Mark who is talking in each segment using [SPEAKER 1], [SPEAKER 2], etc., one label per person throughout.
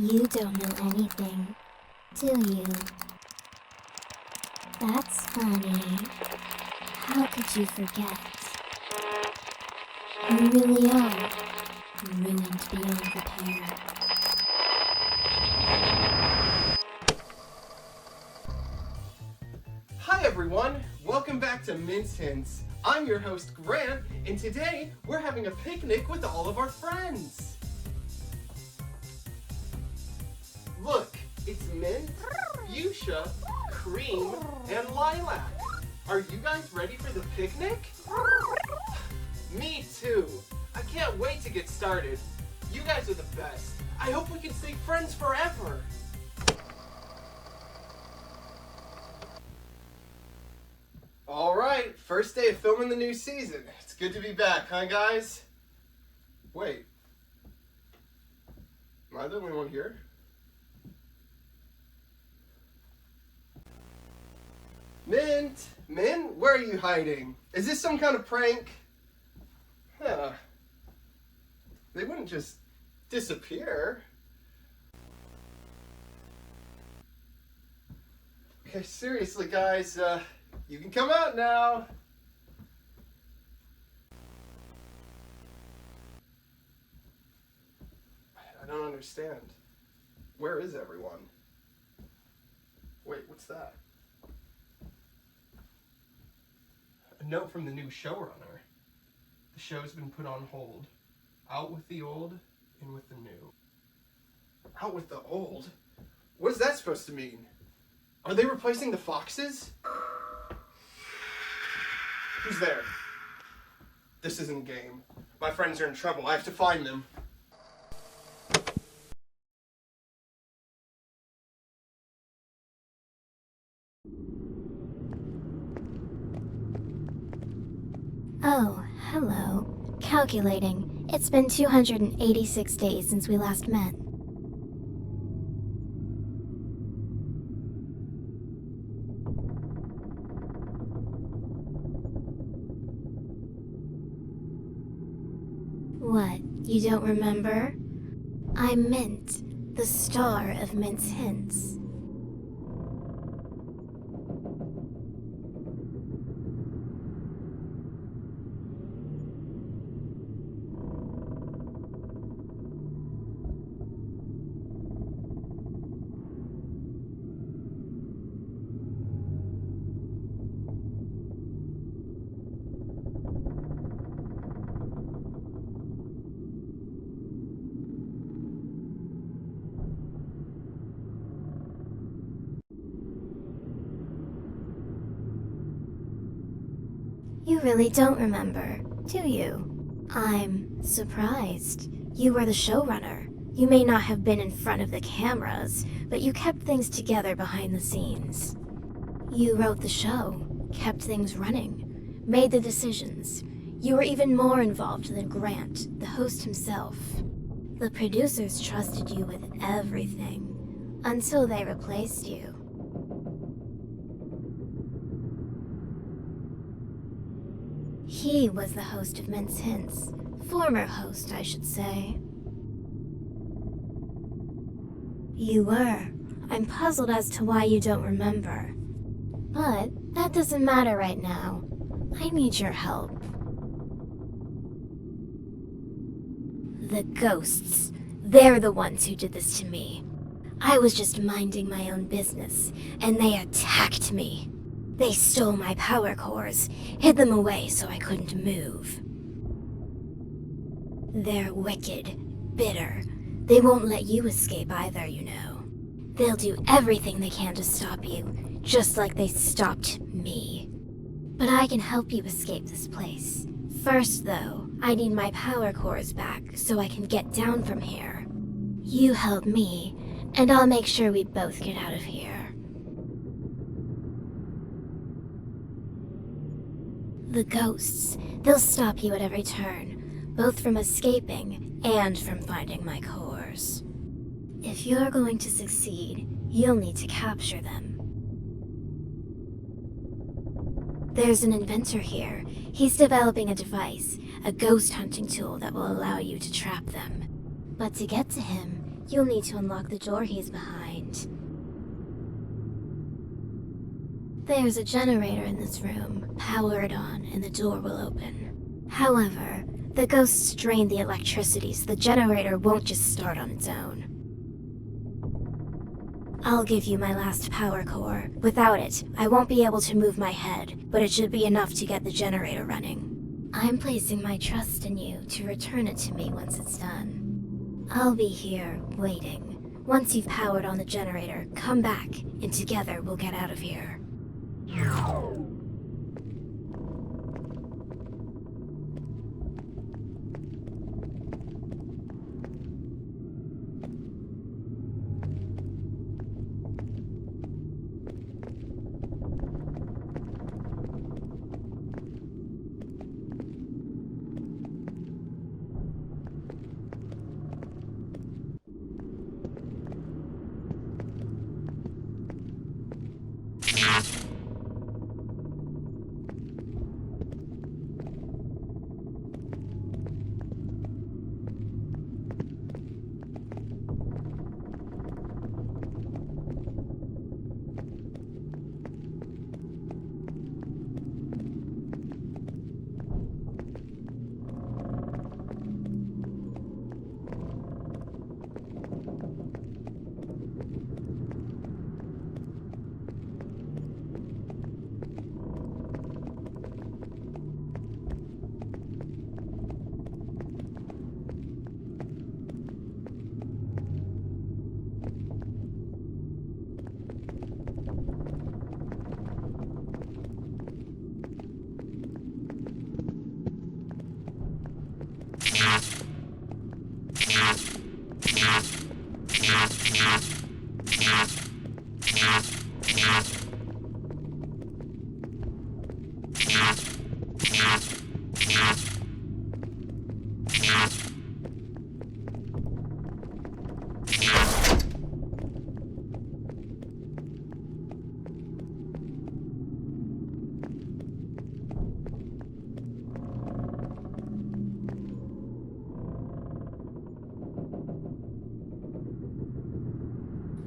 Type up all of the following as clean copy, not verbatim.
[SPEAKER 1] You don't know anything, do you? That's funny. How could you forget? You really are ruined beyond repair.
[SPEAKER 2] Hi everyone, welcome back to Mince Hints. I'm your host Grant, and today we're having a picnic with all of our friends. Look, it's mint, fuchsia, cream, and lilac. Are you guys ready for the picnic? Me too. I can't wait to get started. You guys are the best. I hope we can stay friends forever. Alright, first day of filming the new season. It's good to be back, huh guys? Wait. Am I the only one here? Mint! Mint, where are you hiding? Is this some kind of prank? Huh. They wouldn't just disappear. Okay, seriously guys, you can come out now. I don't understand. Where is everyone? Wait, what's that? A note from the new showrunner. The show's been put on hold. Out with the old, in with the new. Out with the old? What is that supposed to mean? Are they replacing the foxes? Who's there? This isn't a game. My friends are in trouble. I have to find them.
[SPEAKER 1] Oh, hello. Calculating. It's been 286 days since we last met. What, you don't remember? I'm Mint, the star of Mint's Hints. You really don't remember, do you? I'm surprised. You were the showrunner. You may not have been in front of the cameras, but you kept things together behind the scenes. You wrote the show, kept things running, made the decisions. You were even more involved than Grant, the host himself. The producers trusted you with everything, until they replaced you. He was the host of Mince Hints. Former host, I should say. You were. I'm puzzled as to why you don't remember. But that doesn't matter right now. I need your help. The ghosts. They're the ones who did this to me. I was just minding my own business, and they attacked me. They stole my power cores, hid them away so I couldn't move. They're wicked, bitter. They won't let you escape either, you know. They'll do everything they can to stop you, just like they stopped me. But I can help you escape this place. First, though, I need my power cores back so I can get down from here. You help me, and I'll make sure we both get out of here. The ghosts, they'll stop you at every turn, both from escaping and from finding my cores. If you're going to succeed, you'll need to capture them. There's an inventor here. He's developing a device, a ghost hunting tool that will allow you to trap them. But to get to him, you'll need to unlock the door he's behind. There's a generator in this room. Power it on, and the door will open. However, the ghosts drain the electricity, so the generator won't just start on its own. I'll give you my last power core. Without it, I won't be able to move my head, but it should be enough to get the generator running. I'm placing my trust in you to return it to me once it's done. I'll be here, waiting. Once you've powered on the generator, come back, and together we'll get out of here.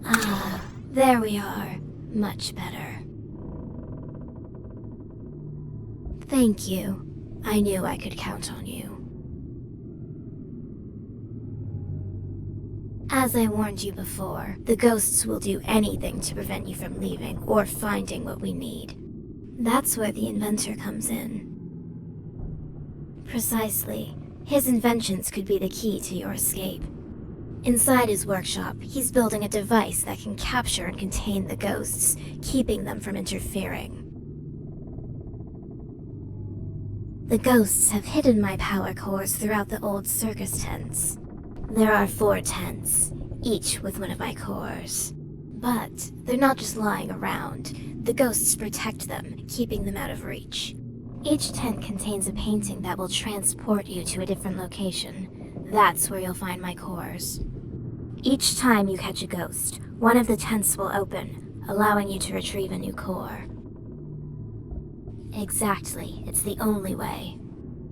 [SPEAKER 1] Ah, there we are. Much better. Thank you. I knew I could count on you. As I warned you before, the ghosts will do anything to prevent you from leaving or finding what we need. That's where the inventor comes in. Precisely. His inventions could be the key to your escape. Inside his workshop, he's building a device that can capture and contain the ghosts, keeping them from interfering. The ghosts have hidden my power cores throughout the old circus tents. There are 4 tents, each with one of my cores. But they're not just lying around. The ghosts protect them, keeping them out of reach. Each tent contains a painting that will transport you to a different location. That's where you'll find my cores. Each time you catch a ghost, one of the tents will open, allowing you to retrieve a new core. Exactly, it's the only way.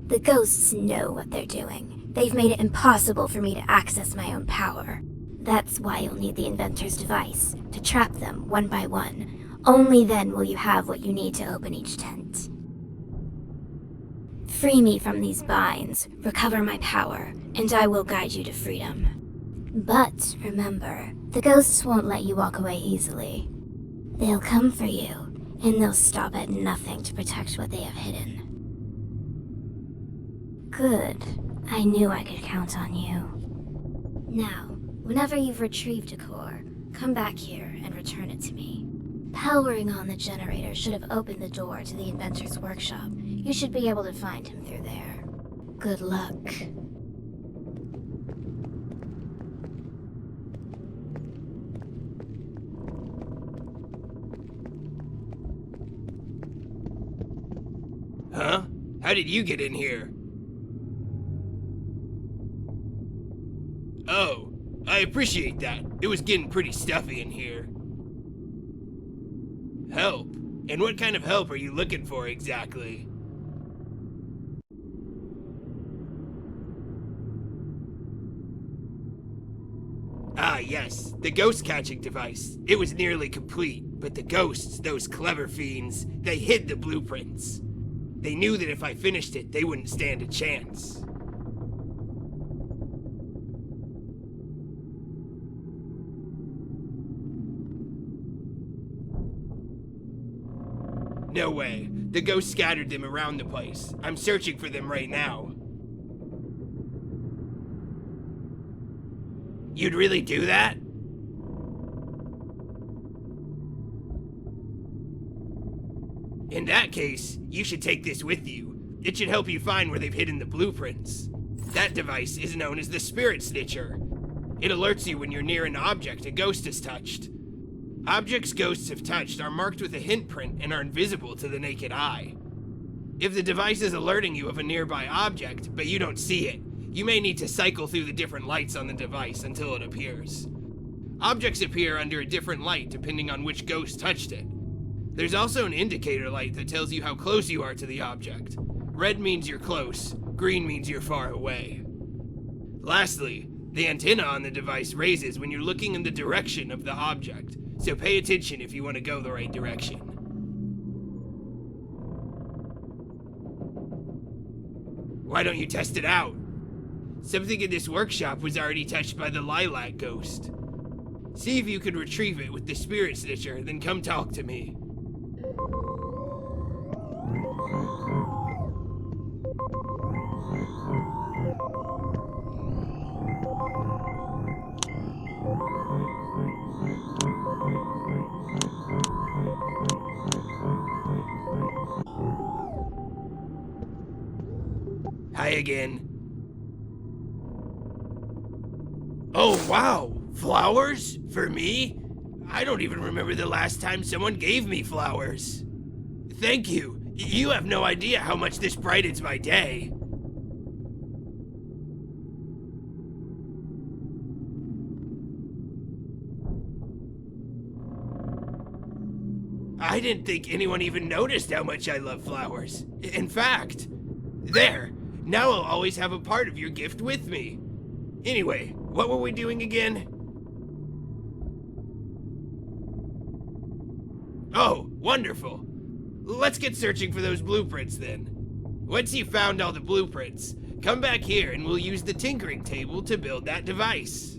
[SPEAKER 1] The ghosts know what they're doing. They've made it impossible for me to access my own power. That's why you'll need the inventor's device, to trap them one by one. Only then will you have what you need to open each tent. Free me from these binds, recover my power, and I will guide you to freedom. But remember, the ghosts won't let you walk away easily. They'll come for you, and they'll stop at nothing to protect what they have hidden. Good. I knew I could count on you. Now, whenever you've retrieved a core, come back here and return it to me. Powering on the generator should have opened the door to the inventor's workshop. You should be able to find him through there. Good luck.
[SPEAKER 3] Huh? How did you get in here? Oh, I appreciate that. It was getting pretty stuffy in here. Help? And what kind of help are you looking for exactly? yes, the ghost catching device. It was nearly complete, but the ghosts, those clever fiends, they hid the blueprints. They knew that if I finished it, they wouldn't stand a chance. No way. The ghost scattered them around the place. I'm searching for them right now. You'd really do that? In that case, you should take this with you. It should help you find where they've hidden the blueprints. That device is known as the Spirit Snitcher. It alerts you when you're near an object a ghost has touched. Objects ghosts have touched are marked with a hint print and are invisible to the naked eye. If the device is alerting you of a nearby object, but you don't see it, you may need to cycle through the different lights on the device until it appears. Objects appear under a different light depending on which ghost touched it. There's also an indicator light that tells you how close you are to the object. Red means you're close, green means you're far away. Lastly, the antenna on the device raises when you're looking in the direction of the object, so pay attention if you want to go the right direction. Why don't you test it out? Something in this workshop was already touched by the lilac ghost. See if you can retrieve it with the Spirit Snitcher, then come talk to me. Hi again. Oh wow, flowers? For me? I don't even remember the last time someone gave me flowers. Thank you. You have no idea how much this brightens my day. I didn't think anyone even noticed how much I love flowers. In fact, there. Now I'll always have a part of your gift with me. Anyway, what were we doing again? Oh, wonderful. Let's get searching for those blueprints then. Once you've found all the blueprints, come back here and we'll use the tinkering table to build that device.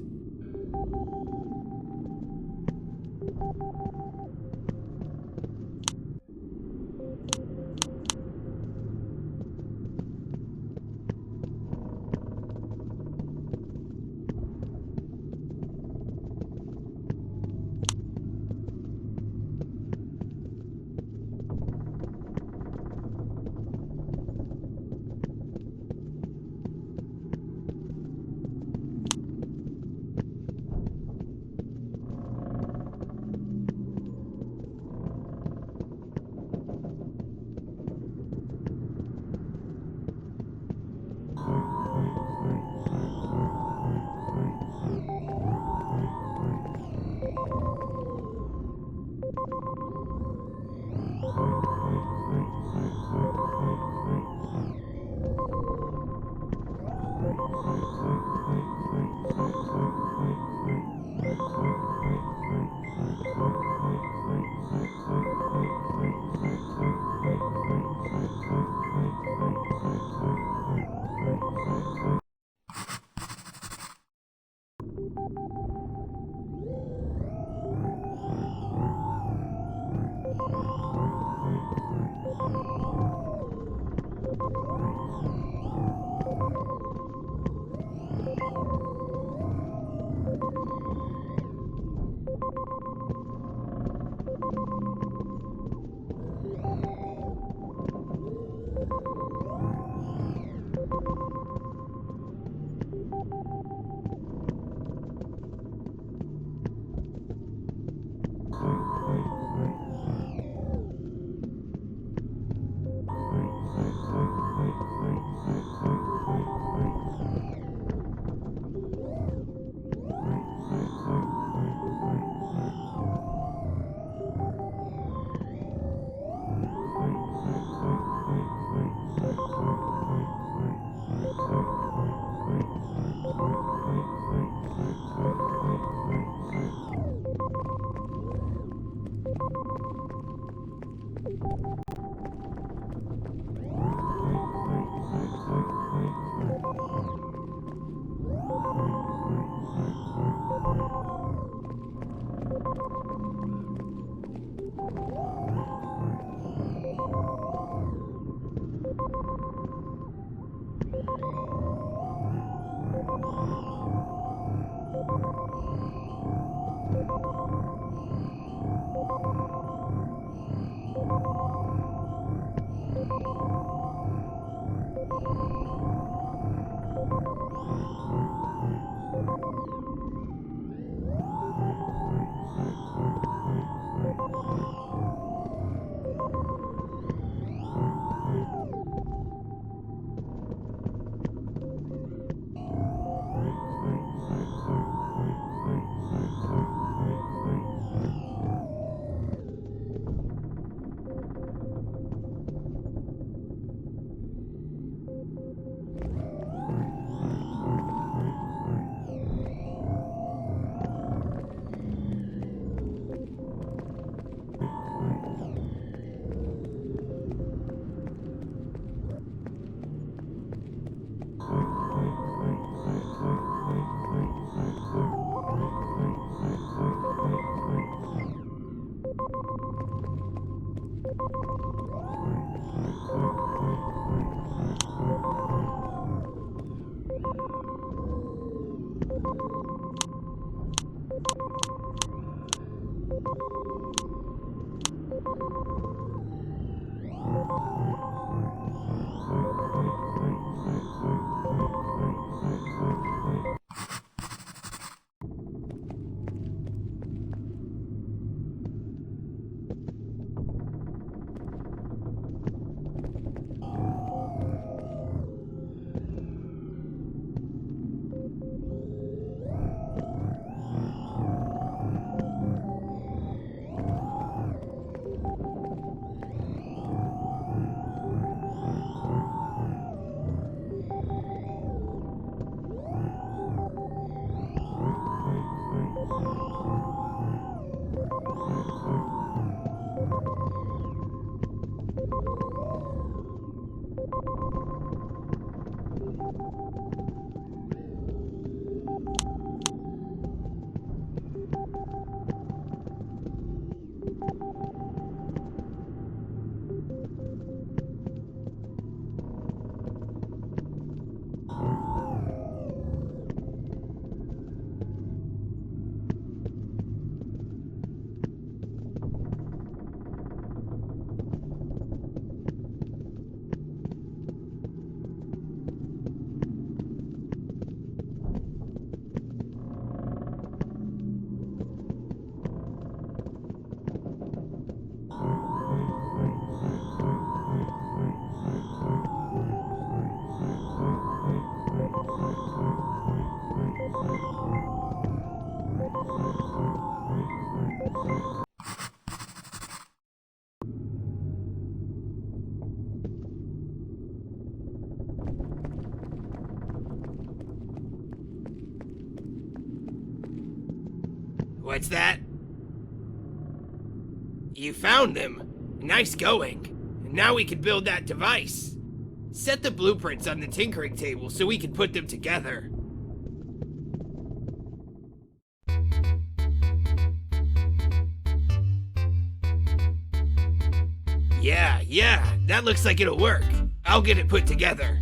[SPEAKER 3] What's that? You found them. Nice going. Now we can build that device. Set the blueprints on the tinkering table so we can put them together. Yeah, that looks like it'll work. I'll get it put together.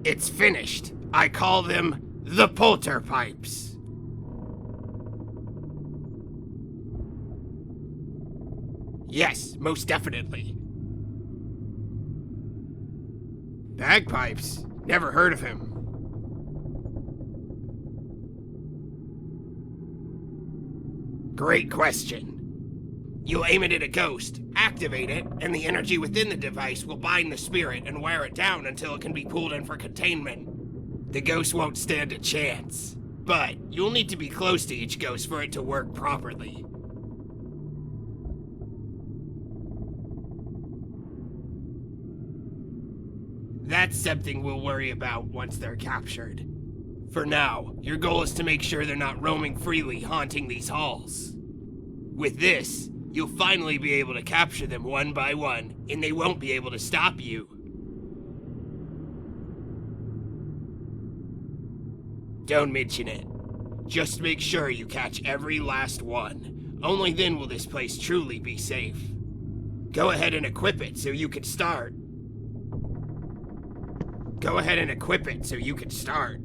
[SPEAKER 3] It's finished. I call them the polter pipes. Yes, most definitely. Bagpipes? Never heard of him. Great question. You'll aim it at a ghost, activate it, and the energy within the device will bind the spirit and wear it down until it can be pulled in for containment. The ghost won't stand a chance, but you'll need to be close to each ghost for it to work properly. That's something we'll worry about once they're captured. For now, your goal is to make sure they're not roaming freely haunting these halls. With this, you'll finally be able to capture them one by one, and they won't be able to stop you. Don't mention it. Just make sure you catch every last one. Only then will this place truly be safe. Go ahead and equip it so you can start. Go ahead and equip it so you can start.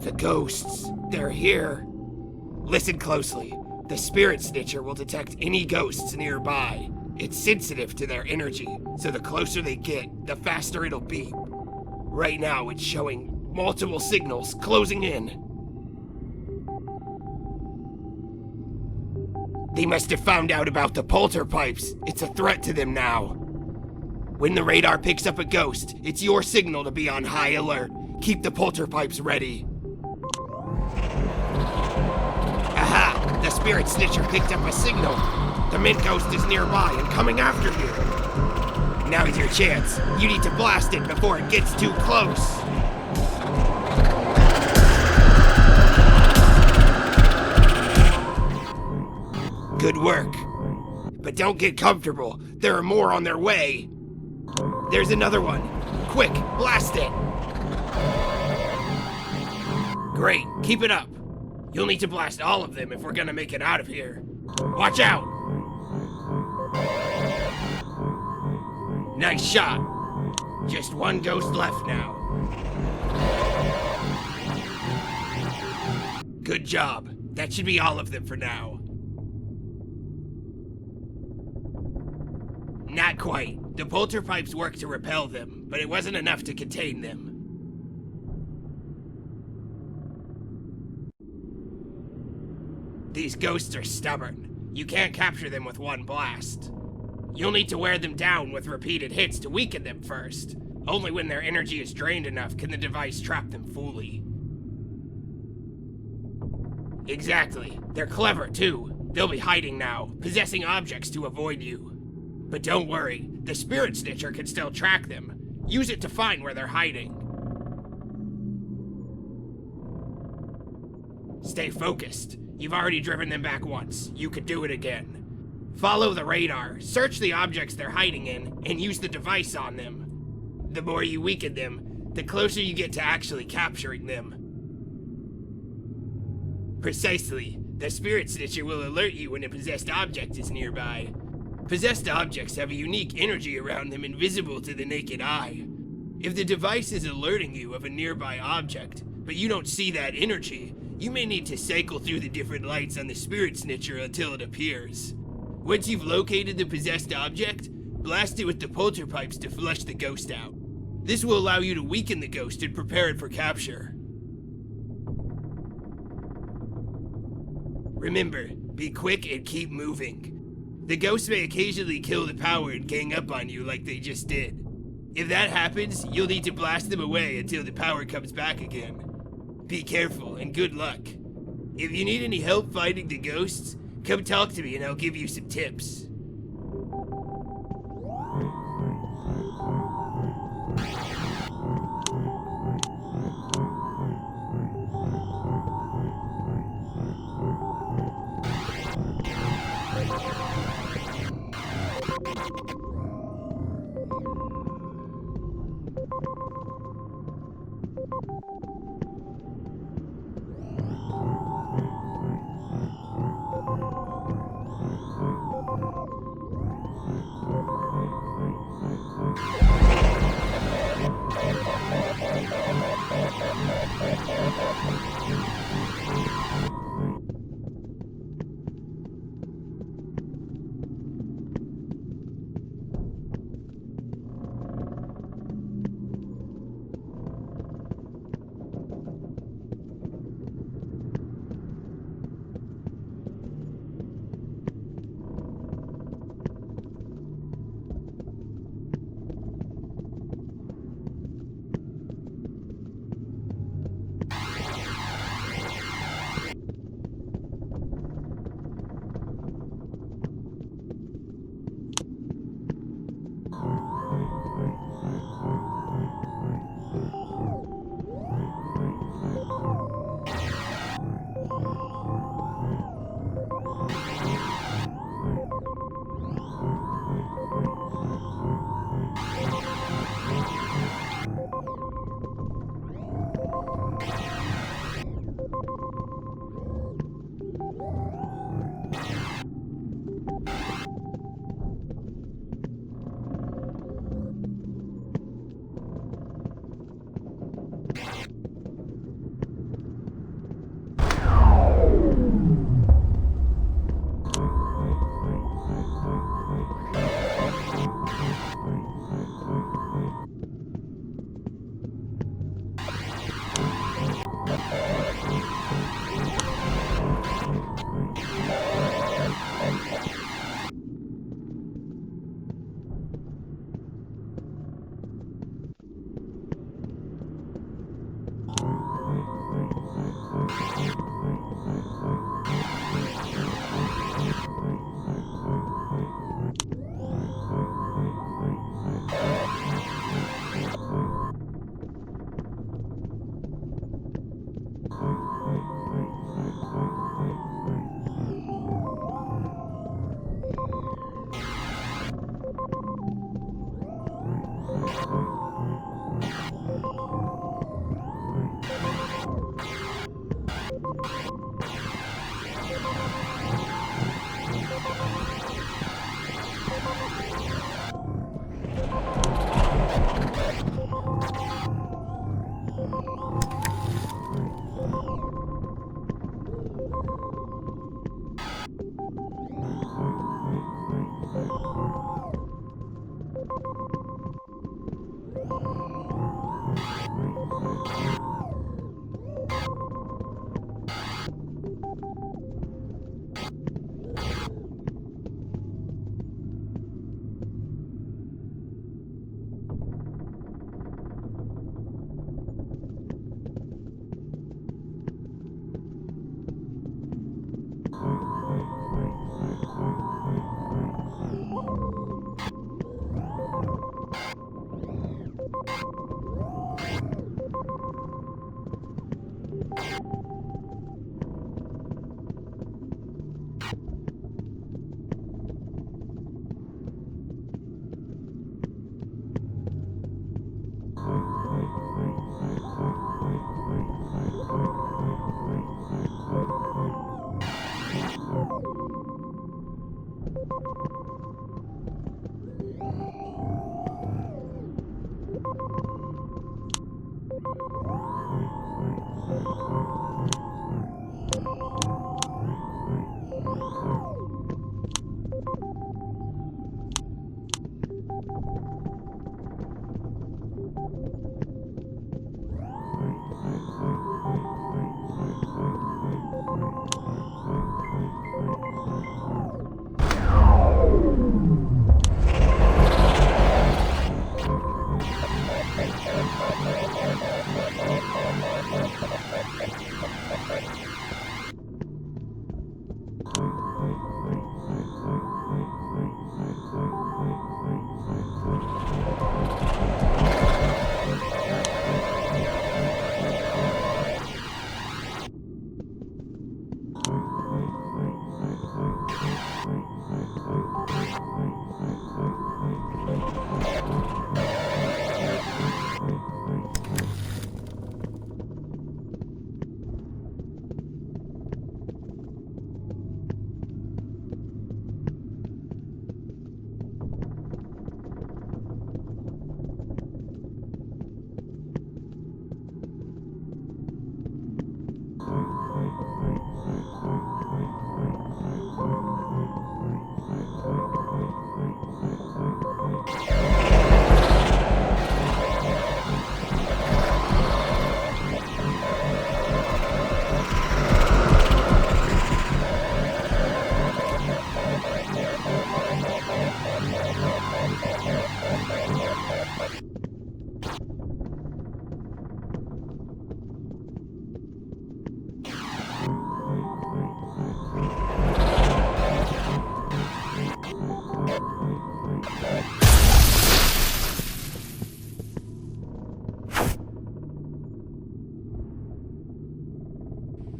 [SPEAKER 3] The ghosts, they're here. Listen closely. The spirit snitcher will detect any ghosts nearby. It's sensitive to their energy, so the closer they get, the faster it'll beep. Right now, it's showing multiple signals closing in. They must have found out about the polter pipes. It's a threat to them now. When the radar picks up a ghost, it's your signal to be on high alert. Keep the polter pipes ready. Aha! The spirit snitcher picked up a signal. The mint ghost is nearby and coming after you. Now's your chance. You need to blast it before it gets too close. Good work. But don't get comfortable. There are more on their way. There's another one. Quick, blast it. Great, keep it up. You'll need to blast all of them if we're gonna make it out of here. Watch out! Nice shot. Just one ghost left now. Good job. That should be all of them for now. Not quite. The polter pipes worked to repel them, but it wasn't enough to contain them. These ghosts are stubborn. You can't capture them with one blast. You'll need to wear them down with repeated hits to weaken them first. Only when their energy is drained enough can the device trap them fully. Exactly. They're clever, too. They'll be hiding now, possessing objects to avoid you. But don't worry, the spirit snitcher can still track them. Use it to find where they're hiding. Stay focused. You've already driven them back once. You could do it again. Follow the radar, search the objects they're hiding in, and use the device on them. The more you weaken them, the closer you get to actually capturing them. Precisely. The Spirit Snitcher will alert you when a possessed object is nearby. Possessed objects have a unique energy around them invisible to the naked eye. If the device is alerting you of a nearby object, but you don't see that energy, you may need to cycle through the different lights on the Spirit Snitcher until it appears. Once you've located the possessed object, blast it with the polterpipes to flush the ghost out. This will allow you to weaken the ghost and prepare it for capture. Remember, be quick and keep moving. The ghost may occasionally kill the power and gang up on you like they just did. If that happens, you'll need to blast them away until the power comes back again. Be careful and good luck. If you need any help finding the ghosts, come talk to me and I'll give you some tips.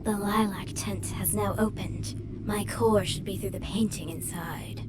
[SPEAKER 1] The lilac tent has now opened. My core should be through the painting inside.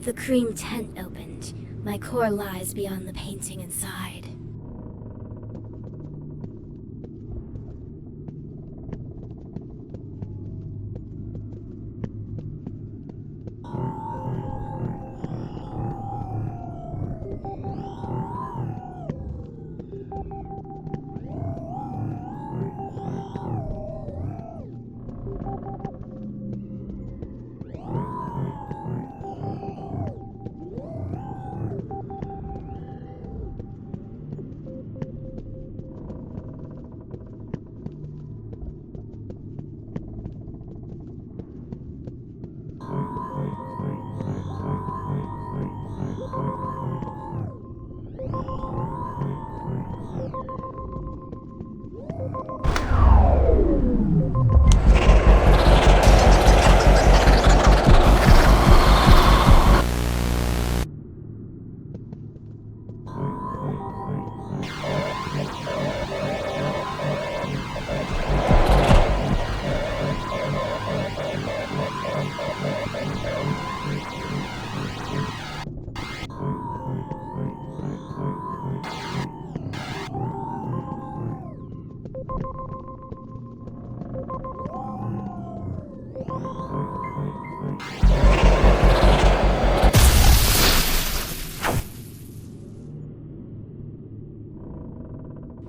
[SPEAKER 1] The cream tent opened. My core lies beyond the painting inside.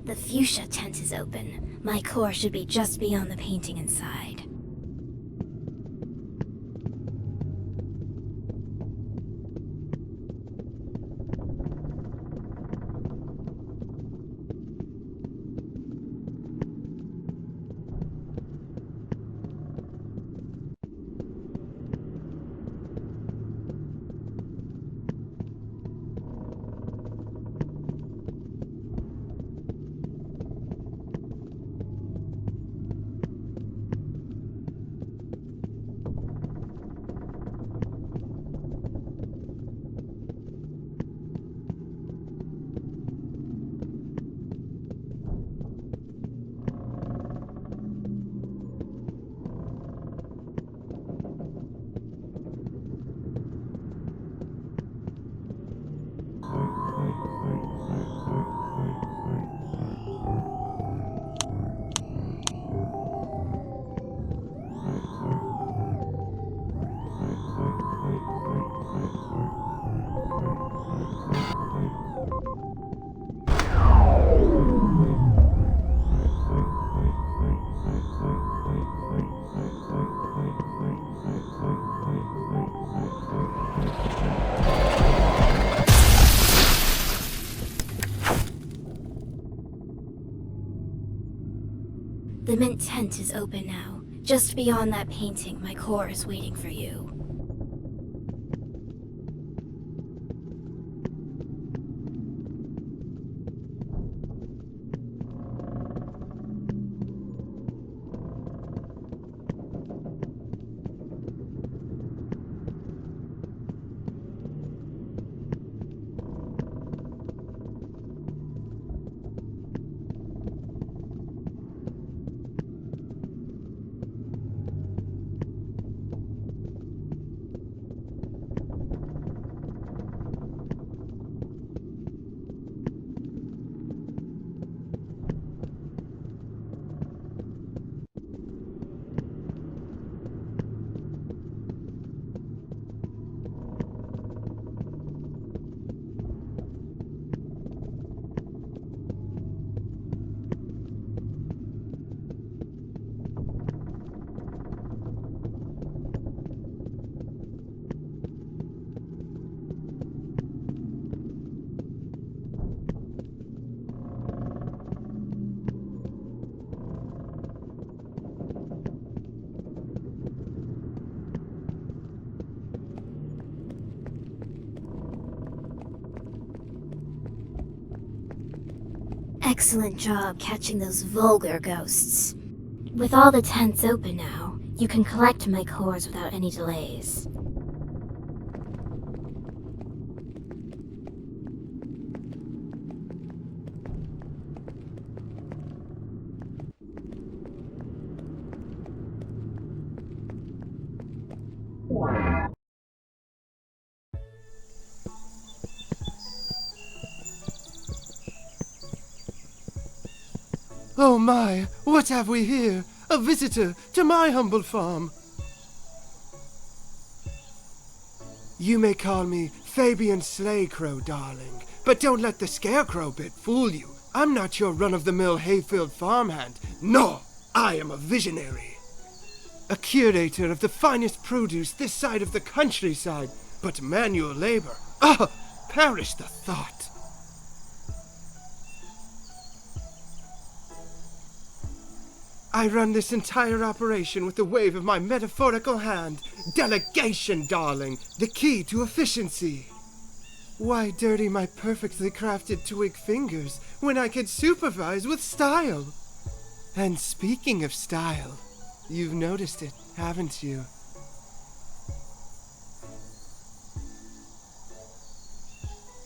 [SPEAKER 1] The fuchsia tent is open. My core should be just beyond the painting inside. The mint tent is open now. Just beyond that painting, my core is waiting for you. Excellent job catching those vulgar ghosts. With all the tents open now, you can collect my cores without any delays.
[SPEAKER 2] Oh my, what have we here? A visitor to my humble farm. You may call me Fabian Slaycrow, darling, but don't let the scarecrow bit fool you. I'm not your run-of-the-mill hayfield farmhand. No, I am a visionary. A curator of the finest produce this side of the countryside, but manual labor. Ah, perish the thought. I run this entire operation with the wave of my metaphorical hand. Delegation, darling, the key to efficiency. Why dirty my perfectly crafted twig fingers when I could supervise with style? And speaking of style, you've noticed it, haven't you?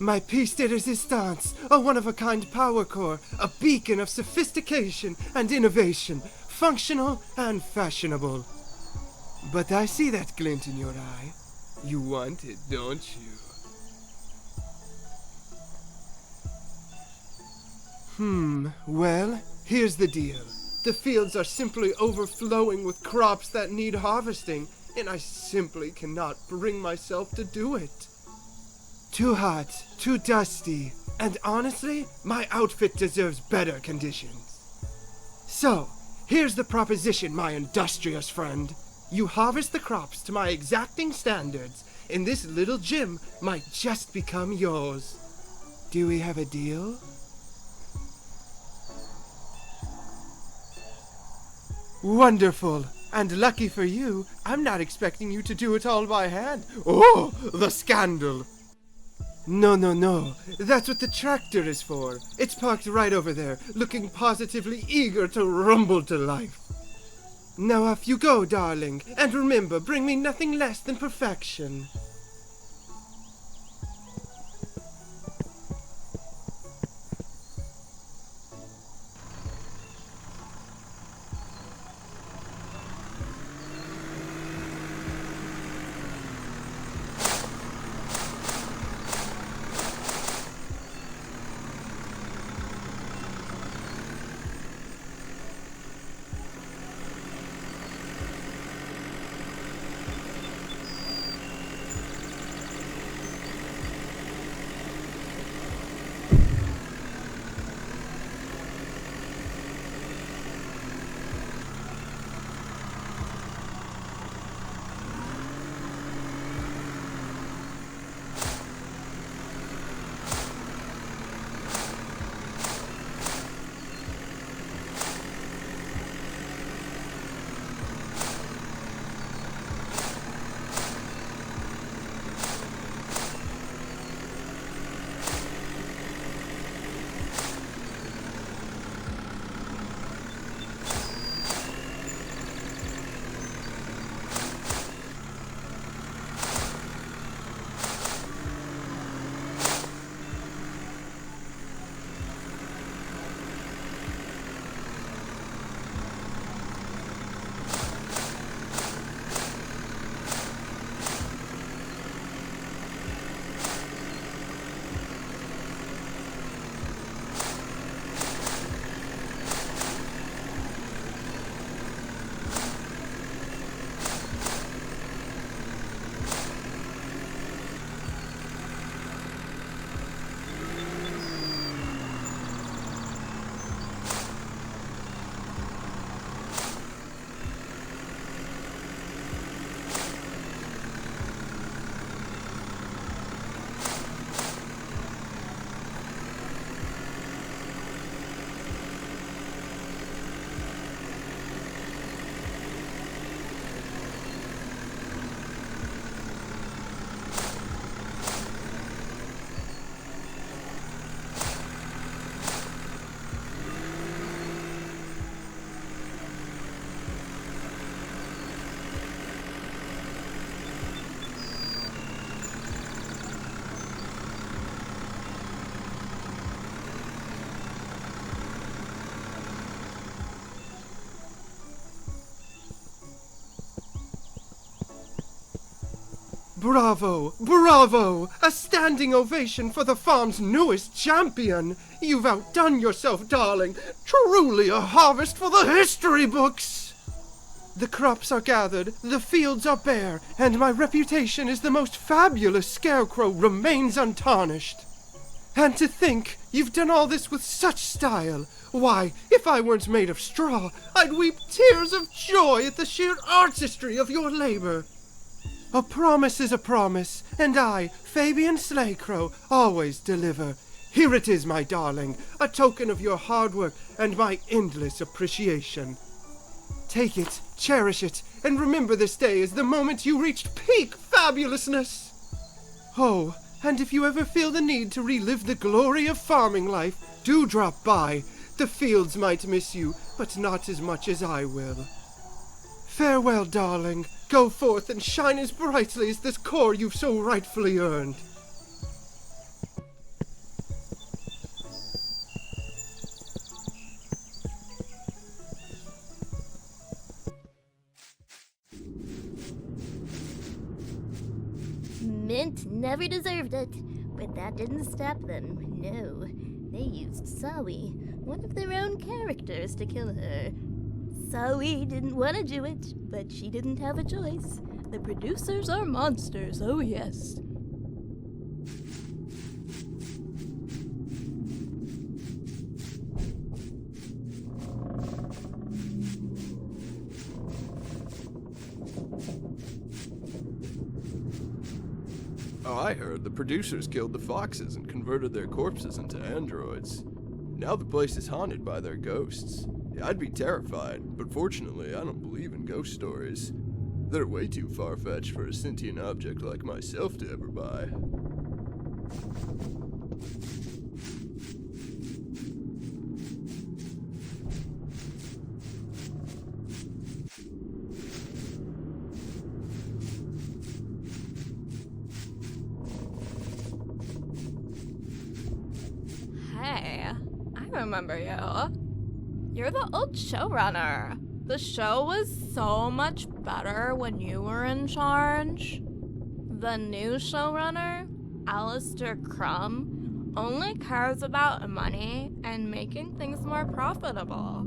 [SPEAKER 2] My piece de resistance, a one-of-a-kind power core, a beacon of sophistication and innovation, functional and fashionable. But I see that glint in your eye. You want it, don't you? Well, here's the deal. The fields are simply overflowing with crops that need harvesting, and I simply cannot bring myself to do it. Too hot, too dusty, and honestly, my outfit deserves better conditions. So, here's the proposition, my industrious friend. You harvest the crops to my exacting standards, and this little gym might just become yours. Do we have a deal? Wonderful! And lucky for you, I'm not expecting you to do it all by hand. Oh, the scandal! No. That's what the tractor is for. It's parked right over there, looking positively eager to rumble to life. Now off you go, darling, and remember, bring me nothing less than perfection. Bravo! Bravo! A standing ovation for the farm's newest champion! You've outdone yourself, darling! Truly a harvest for the history books! The crops are gathered, the fields are bare, and my reputation as the most fabulous scarecrow remains untarnished. And to think you've done all this with such style! Why, if I weren't made of straw, I'd weep tears of joy at the sheer artistry of your labor. A promise is a promise, and I, Fabian Slaycrow, always deliver. Here it is, my darling, a token of your hard work and my endless appreciation. Take it, cherish it, and remember this day as the moment you reached peak fabulousness. Oh, and if you ever feel the need to relive the glory of farming life, do drop by. The fields might miss you, but not as much as I will. Farewell, darling. Go forth and shine as brightly as this core you've so rightfully earned.
[SPEAKER 4] Mint never deserved it, but that didn't stop them. No, they used Sawi, one of their own characters, to kill her. Sawi didn't want to do it, but she didn't have a choice. The producers are monsters, oh yes.
[SPEAKER 5] Oh, I heard the producers killed the foxes and converted their corpses into androids. Now the place is haunted by their ghosts. I'd be terrified, but fortunately I don't believe in ghost stories. They're way too far-fetched for a sentient object like myself to ever buy.
[SPEAKER 4] Hey, I remember you. You're the old showrunner. The show was so much better when you were in charge. The new showrunner, Alistair Crumb, only cares about money and making things more profitable.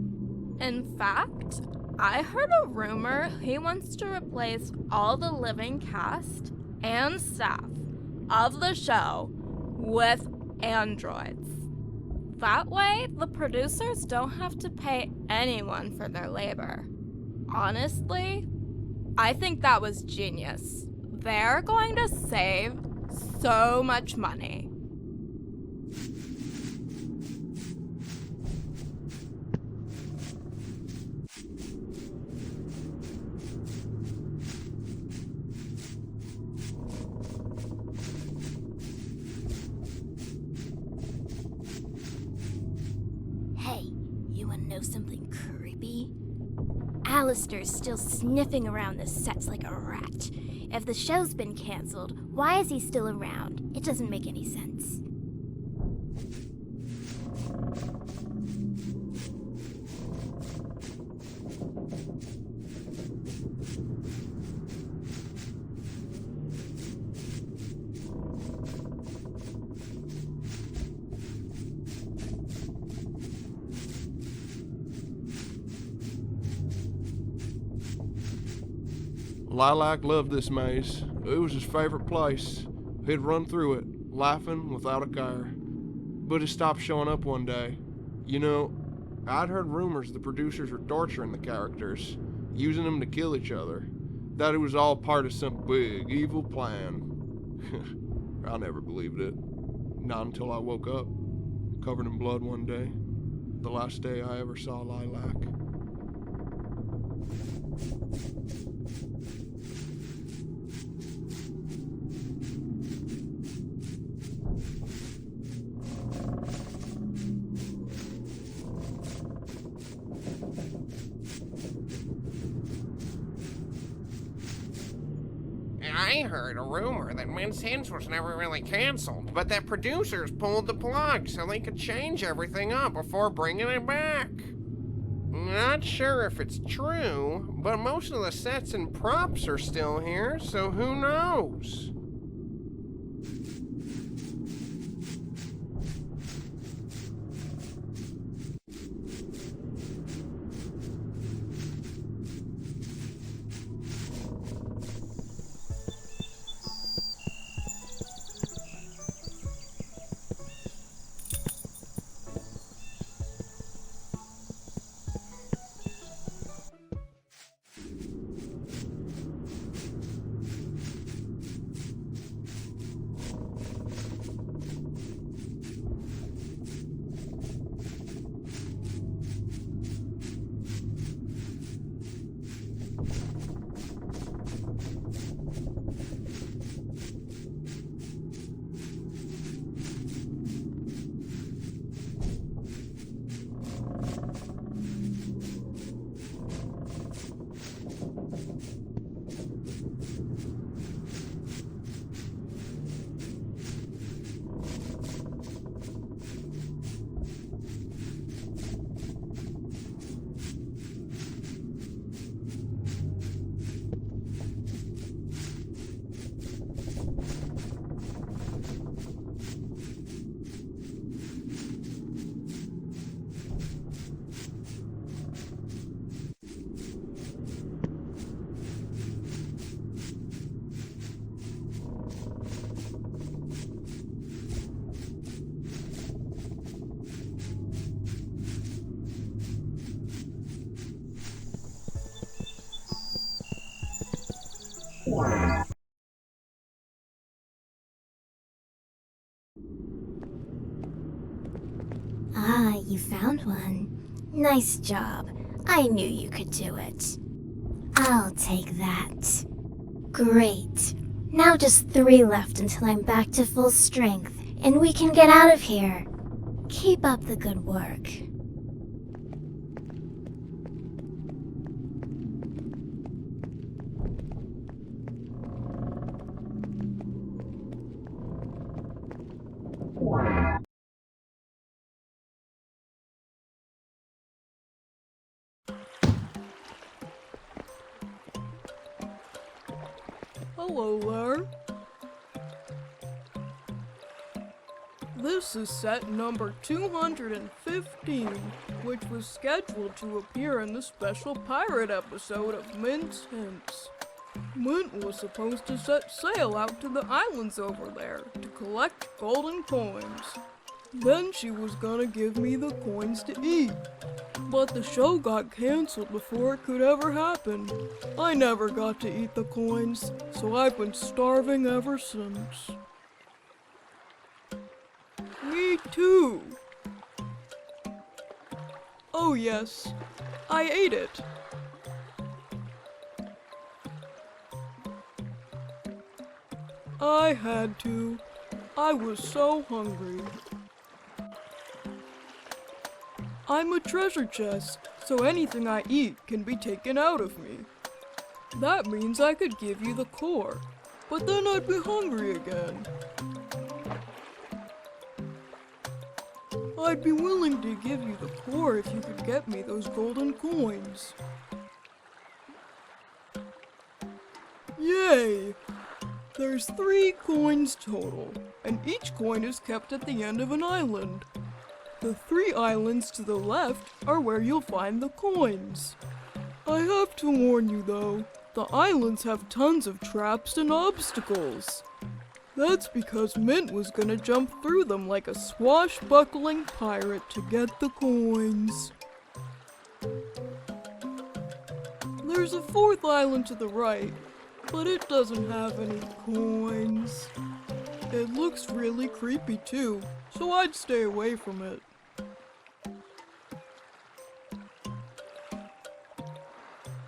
[SPEAKER 4] In fact, I heard a rumor he wants to replace all the living cast and staff of the show with androids. That way, the producers don't have to pay anyone for their labor. Honestly, I think that was genius. They're going to save so much money.
[SPEAKER 1] Hey, you wanna know something creepy? Alistair's still sniffing around the sets like a rat. If the show's been canceled, why is he still around? It doesn't make any sense.
[SPEAKER 5] Lilac loved this maze. It was his favorite place. He'd run through it, laughing without a care. But it stopped showing up one day. You know, I'd heard rumors the producers were torturing the characters, using them to kill each other. That it was all part of some big, evil plan. I never believed it. Not until I woke up, covered in blood one day. The last day I ever saw Lilac.
[SPEAKER 6] I heard a rumor that Men's Hinge was never really canceled, but that producers pulled the plug so they could change everything up before bringing it back. Not sure if it's true, but most of the sets and props are still here, so who knows?
[SPEAKER 1] Ah, you found one. Nice job. I knew you could do it. I'll take that. Great. Now just 3 left until I'm back to full strength, and we can get out of here. Keep up the good work.
[SPEAKER 7] Hello there. This is set number 215, which was scheduled to appear in the special pirate episode of Mint's Hints. Mint was supposed to set sail out to the islands over there to collect golden coins. Then she was gonna give me the coins to eat. But the show got canceled before it could ever happen. I never got to eat the coins, so I've been starving ever since. Me too. Oh yes, I ate it. I had to. I was so hungry. I'm a treasure chest, so anything I eat can be taken out of me. That means I could give you the core, but then I'd be hungry again. I'd be willing to give you the core if you could get me those golden coins. Yay! There's 3 coins total, and each coin is kept at the end of an island. The 3 islands to the left are where you'll find the coins. I have to warn you though, the islands have tons of traps and obstacles. That's because Mint was gonna jump through them like a swashbuckling pirate to get the coins. There's a 4th island to the right, but it doesn't have any coins. It looks really creepy too, so I'd stay away from it.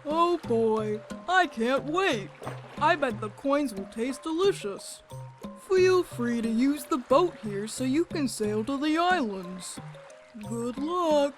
[SPEAKER 7] Oh boy, I can't wait! I bet the coins will taste delicious. Feel free to use the boat here so you can sail to the islands. Good luck!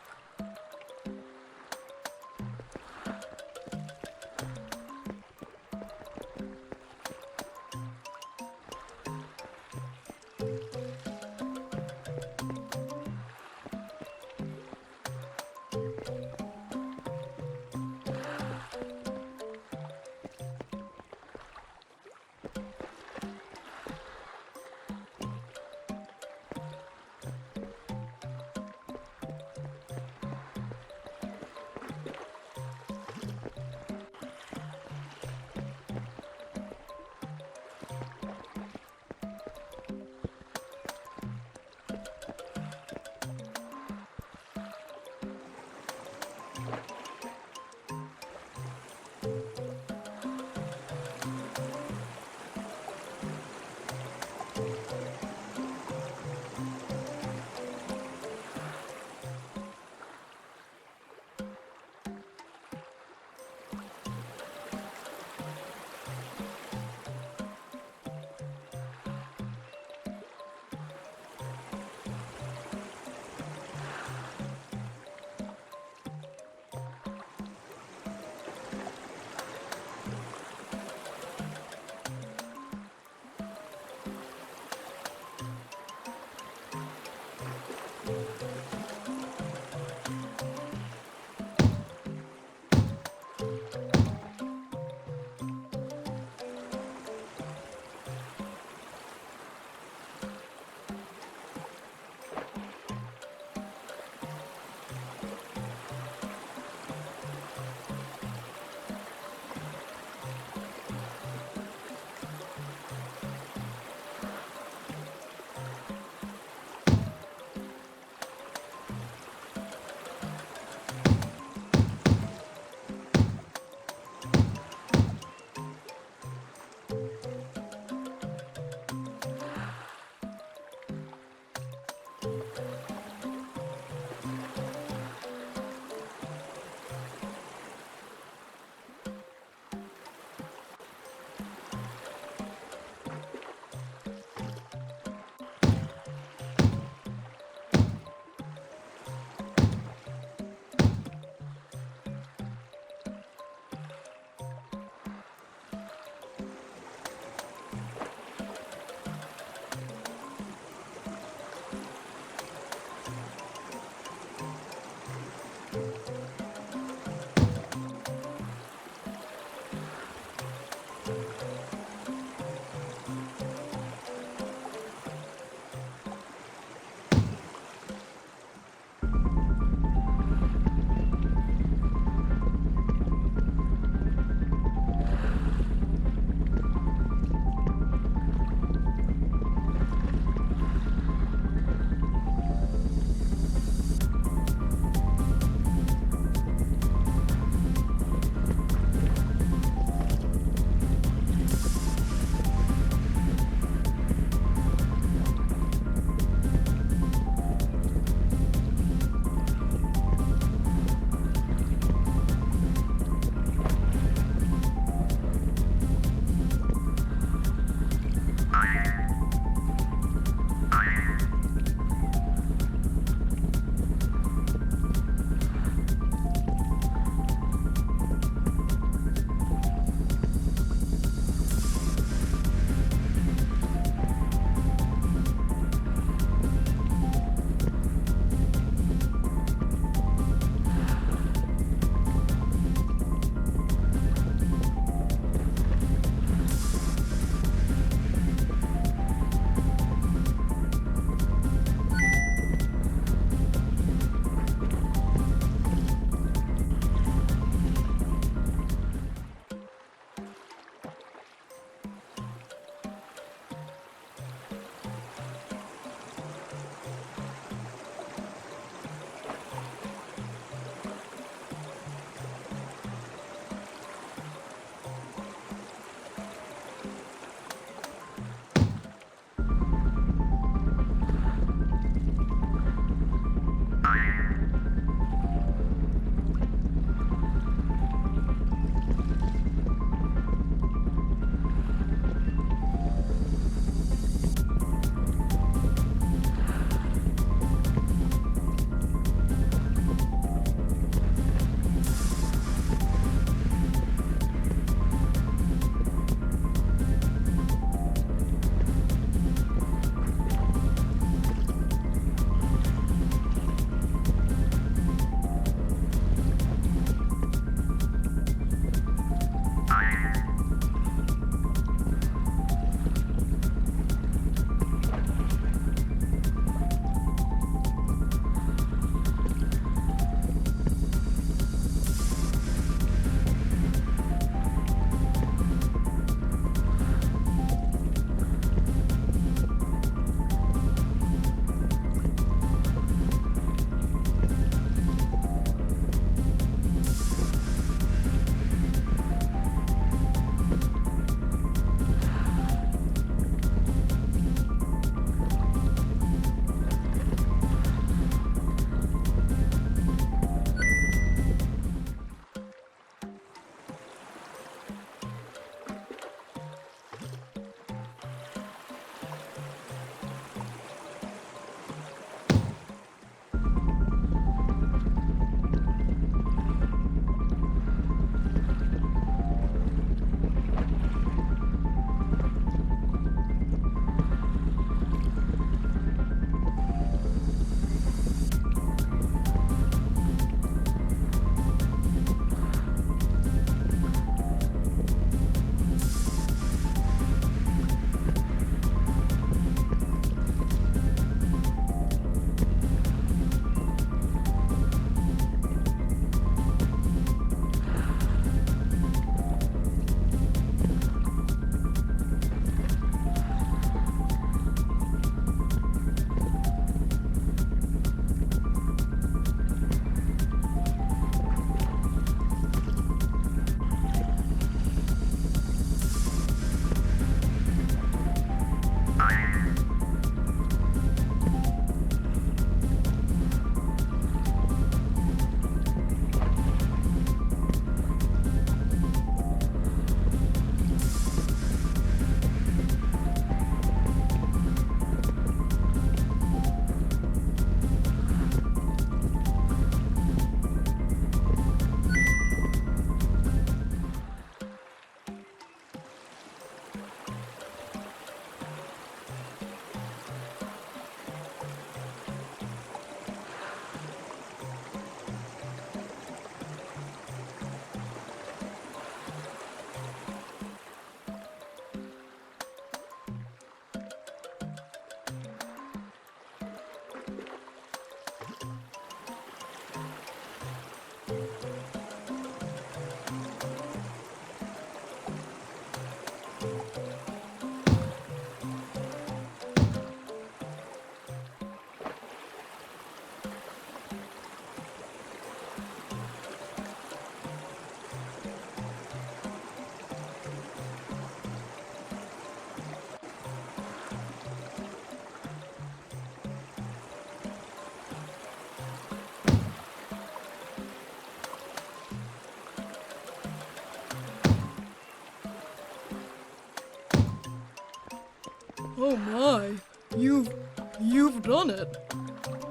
[SPEAKER 7] my, you've done it.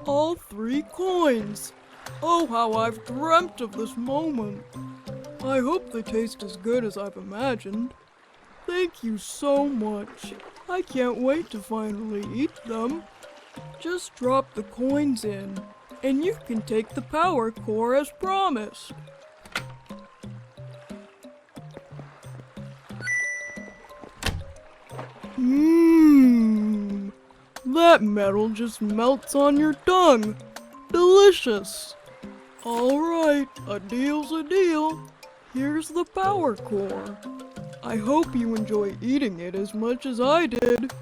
[SPEAKER 7] All 3 coins. Oh, how I've dreamt of this moment. I hope they taste as good as I've imagined. Thank you so much. I can't wait to finally eat them. Just drop the coins in, and you can take the power core as promised. Mmm. That metal just melts on your tongue. Delicious. Alright, a deal's a deal. Here's the power core. I hope you enjoy eating it as much as I did.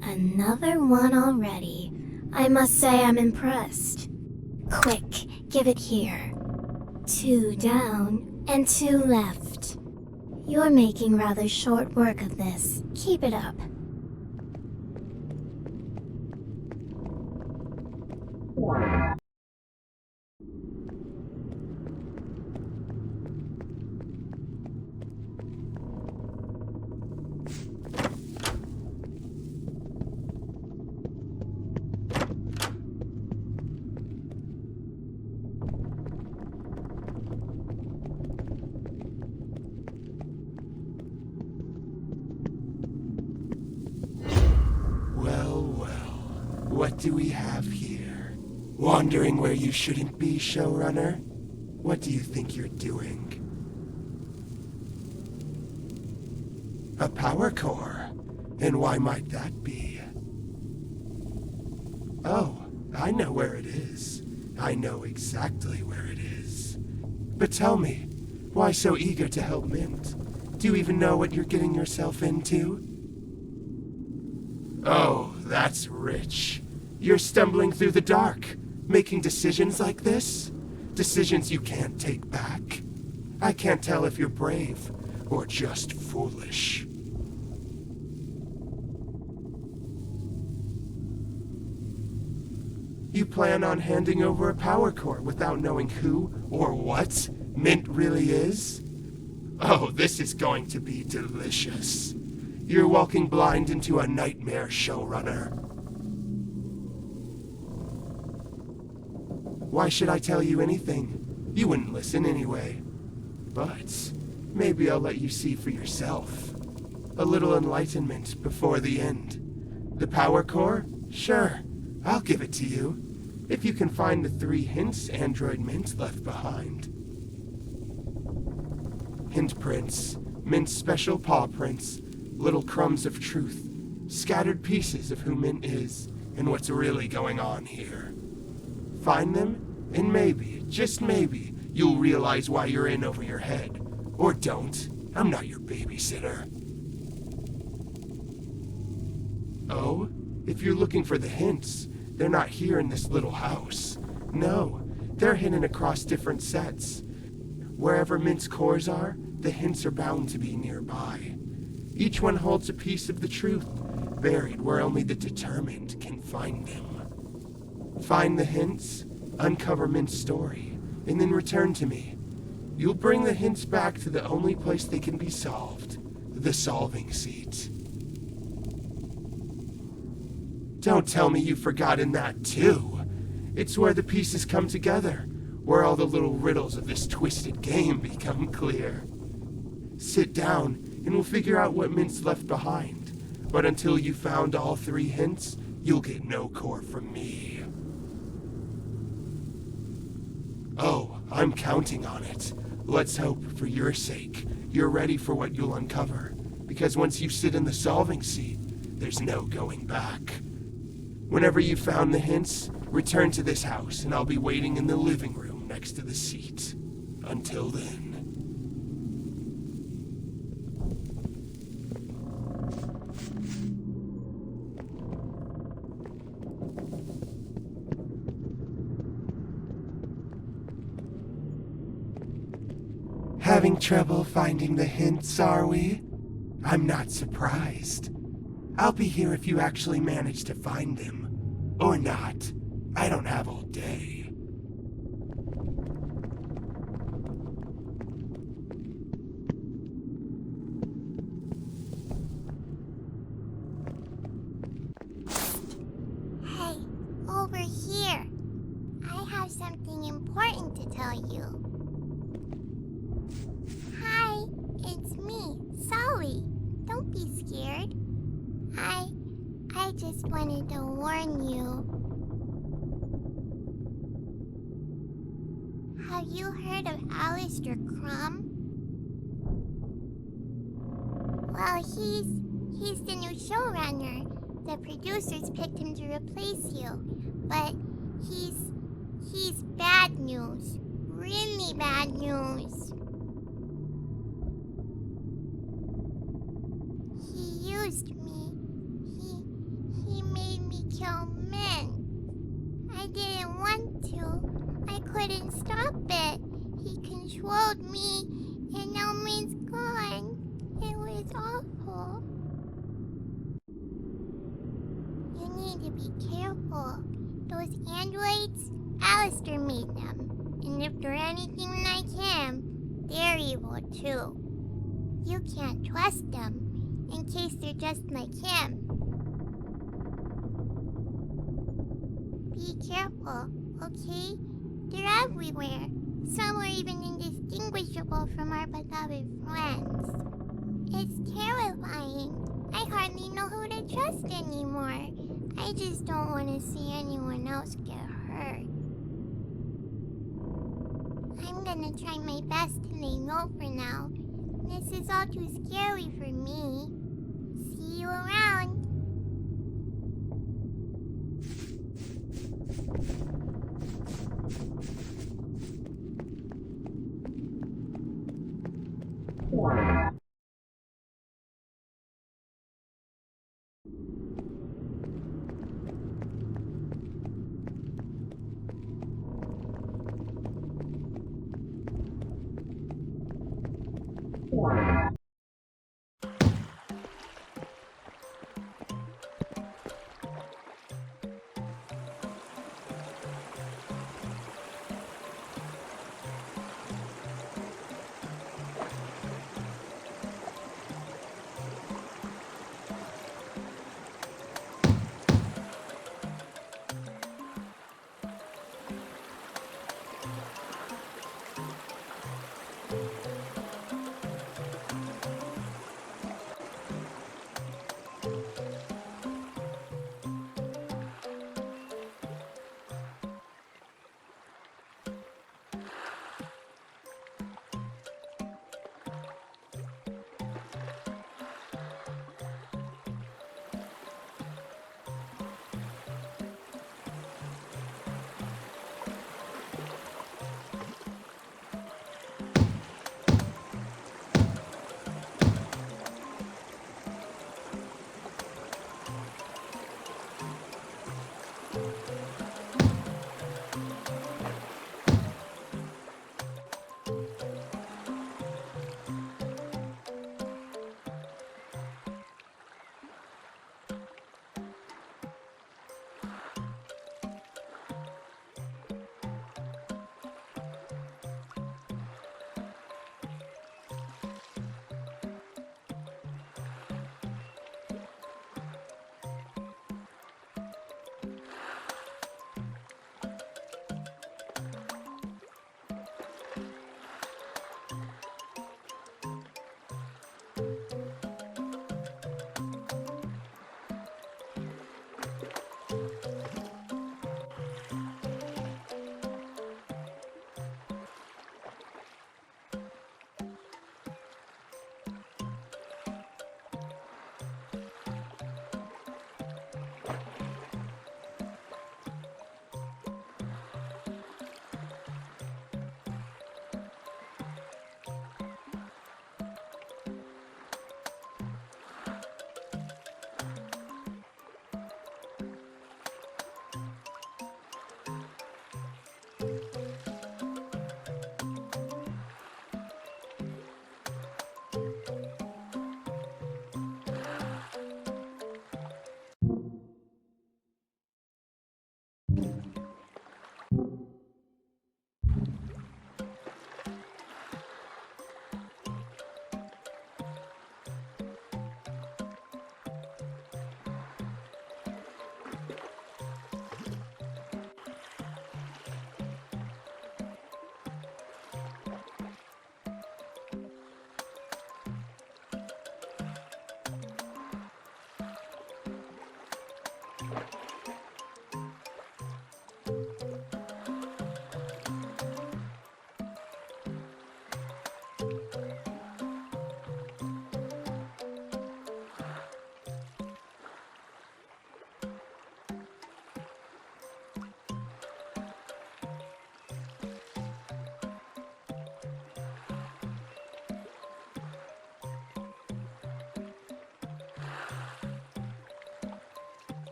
[SPEAKER 1] Another one already. I must say I'm impressed. Quick, give it here. 2 down and 2 left. You're making rather short work of this. Keep it up.
[SPEAKER 3] What do we have here? Wandering where you shouldn't be, showrunner? What do you think you're doing? A power core? And why might that be? Oh, I know where it is. I know exactly where it is. But tell me, why so eager to help Mint? Do you even know what you're getting yourself into? Oh, that's rich. You're stumbling through the dark, making decisions like this? Decisions you can't take back. I can't tell if you're brave or just foolish. You plan on handing over a power core without knowing who or what Mint really is? Oh, this is going to be delicious. You're walking blind into a nightmare, showrunner. Why should I tell you anything? You wouldn't listen anyway. But maybe I'll let you see for yourself. A little enlightenment before the end. The power core? Sure, I'll give it to you. If you can find the 3 hints Android Mint left behind. Hint prints, Mint's special paw prints, little crumbs of truth, scattered pieces of who Mint is and what's really going on here. Find them, and maybe, just maybe, you'll realize why you're in over your head. Or don't. I'm not your babysitter. Oh? If you're looking for the hints, they're not here in this little house. No, they're hidden across different sets. Wherever Mint's cores are, the hints are bound to be nearby. Each one holds a piece of the truth, buried where only the determined can find them. Find the hints, uncover Mint's story, and then return to me. You'll bring the hints back to the only place they can be solved, the solving seat. Don't tell me you've forgotten that too. It's where the pieces come together, where all the little riddles of this twisted game become clear. Sit down, and we'll figure out what Mint's left behind.
[SPEAKER 8] But until you found all 3 hints, you'll get no core from me. Oh, I'm counting on it. Let's hope, for your sake, you're ready for what you'll uncover. Because once you sit in the solving seat, there's no going back. Whenever you've found the hints, return to this house and I'll be waiting in the living room next to the seat. Until then. Having trouble finding the hints, are we? I'm not surprised. I'll be here if you actually manage to find them. Or not. I don't have all day.
[SPEAKER 9] Hey, over here. I have something important to tell you. Hi, it's me, Sully. Don't be scared. I just wanted to warn you. Have you heard of Alistair Crumb? Well, he's the new showrunner. The producers picked him to replace you. But he's bad news. Really bad news. He used me. He made me kill men. I didn't want to. I couldn't stop it. He controlled me, and now mine's gone. It was awful. You need to be careful. Those androids, Alistair made them. And if they're anything like him, they're evil too. You can't trust them, in case they're just like him. Be careful, okay? They're everywhere. Some are even indistinguishable from our beloved friends. It's terrifying. I hardly know who to trust anymore. I just don't want to see anyone else get hurt. I'm gonna try my best to lay low for now. This is all too scary for me. See you around.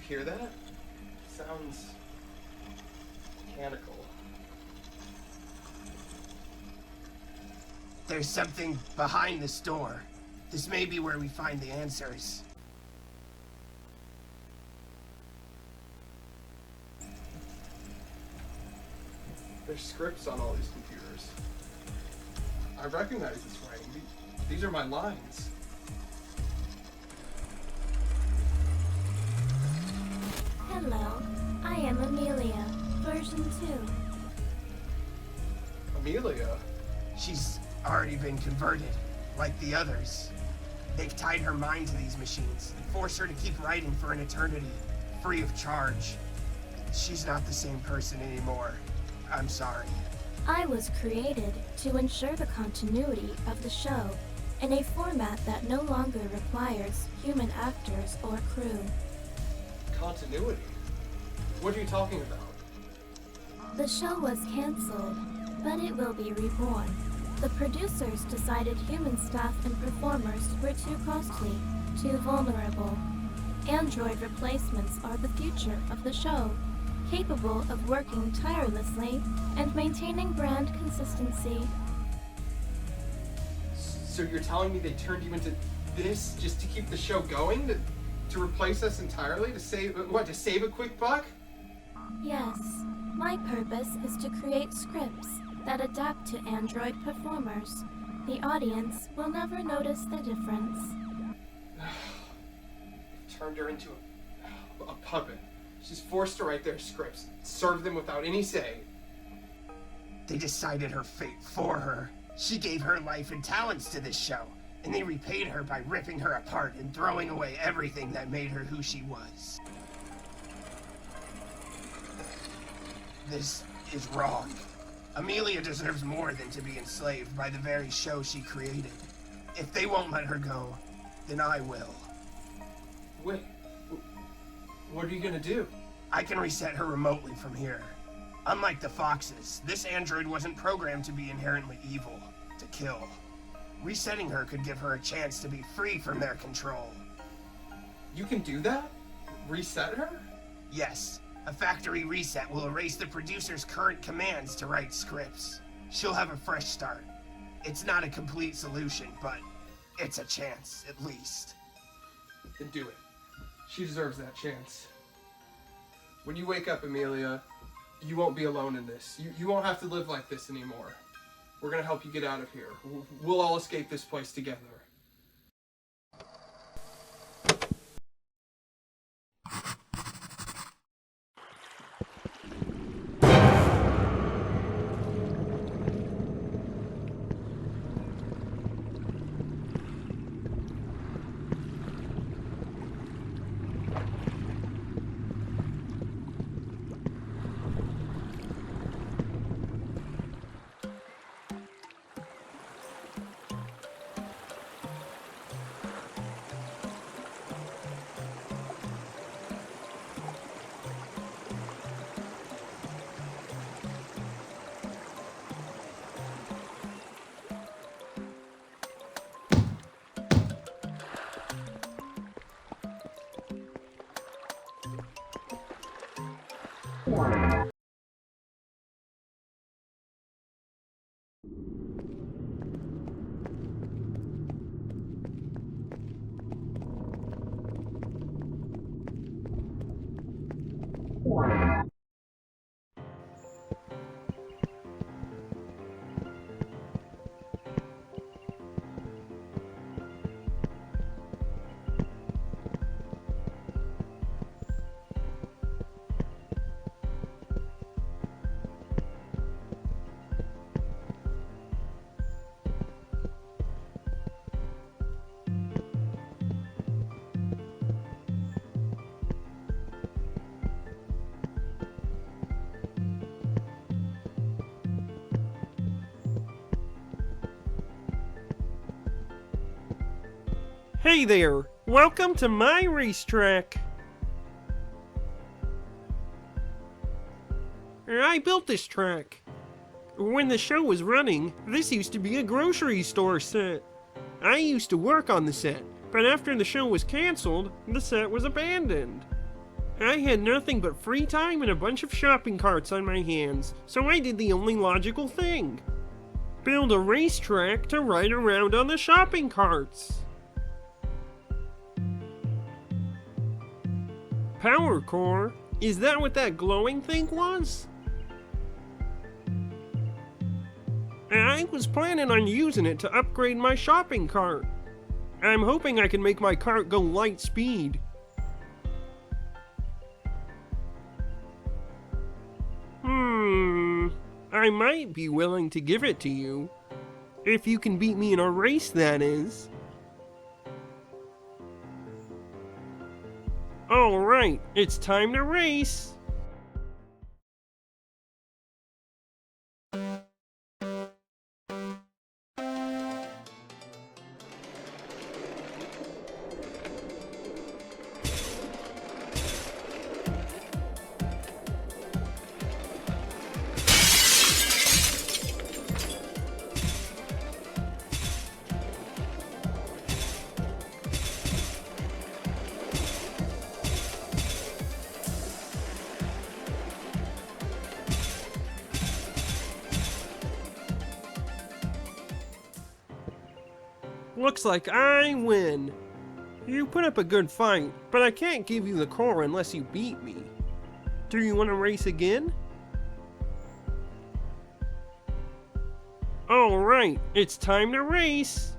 [SPEAKER 2] Hear that? Sounds mechanical.
[SPEAKER 3] There's something behind this door. This may be where we find the answers.
[SPEAKER 2] There's scripts on all these computers. I recognize this writing. These are my lines.
[SPEAKER 1] Hello, I am Amelia, version 2.
[SPEAKER 2] Amelia?
[SPEAKER 3] She's already been converted, like the others. They've tied her mind to these machines and forced her to keep writing for an eternity, free of charge. She's not the same person anymore. I'm sorry.
[SPEAKER 1] I was created to ensure the continuity of the show in a format that no longer requires human actors or crew.
[SPEAKER 2] Continuity? What are you talking about?
[SPEAKER 1] The show was canceled, but it will be reborn. The producers decided human staff and performers were too costly, too vulnerable. Android replacements are the future of the show, capable of working tirelessly and maintaining brand consistency.
[SPEAKER 2] So you're telling me they turned you into this just to keep the show going? To replace us entirely? To save a quick buck?
[SPEAKER 1] Yes, my purpose is to create scripts that adapt to Android performers. The audience will never notice the difference.
[SPEAKER 2] Turned her into a puppet. She's forced to write their scripts, serve them without any say.
[SPEAKER 3] They decided her fate for her. She gave her life and talents to this show, and they repaid her by ripping her apart and throwing away everything that made her who she was. This is wrong. Amelia deserves more than to be enslaved by the very show she created. If they won't let her go, then I will.
[SPEAKER 2] Wait, what are you gonna do?
[SPEAKER 3] I can reset her remotely from here. Unlike the Foxes, this android wasn't programmed to be inherently evil, to kill. Resetting her could give her a chance to be free from their control.
[SPEAKER 2] You can do that? Reset her?
[SPEAKER 3] Yes, a factory reset will erase the producer's current commands to write scripts. She'll have a fresh start. It's not a complete solution, but it's a chance, at least.
[SPEAKER 2] Then do it. She deserves that chance. When you wake up, Amelia, you won't be alone in this. You won't have to live like this anymore. We're gonna help you get out of here. We'll all escape this place together.
[SPEAKER 10] Hey there! Welcome to my racetrack! I built this track. When the show was running, this used to be a grocery store set. I used to work on the set, but after the show was canceled, the set was abandoned. I had nothing but free time and a bunch of shopping carts on my hands, so I did the only logical thing. Build a racetrack to ride around on the shopping carts. Power core? Is that what that glowing thing was? I was planning on using it to upgrade my shopping cart. I'm hoping I can make my cart go light speed. I might be willing to give it to you. If you can beat me in a race, that is. Alright, it's time to race! Looks like I win. You put up a good fight, but I can't give you the core unless you beat me. Do you want to race again? Alright, it's time to race!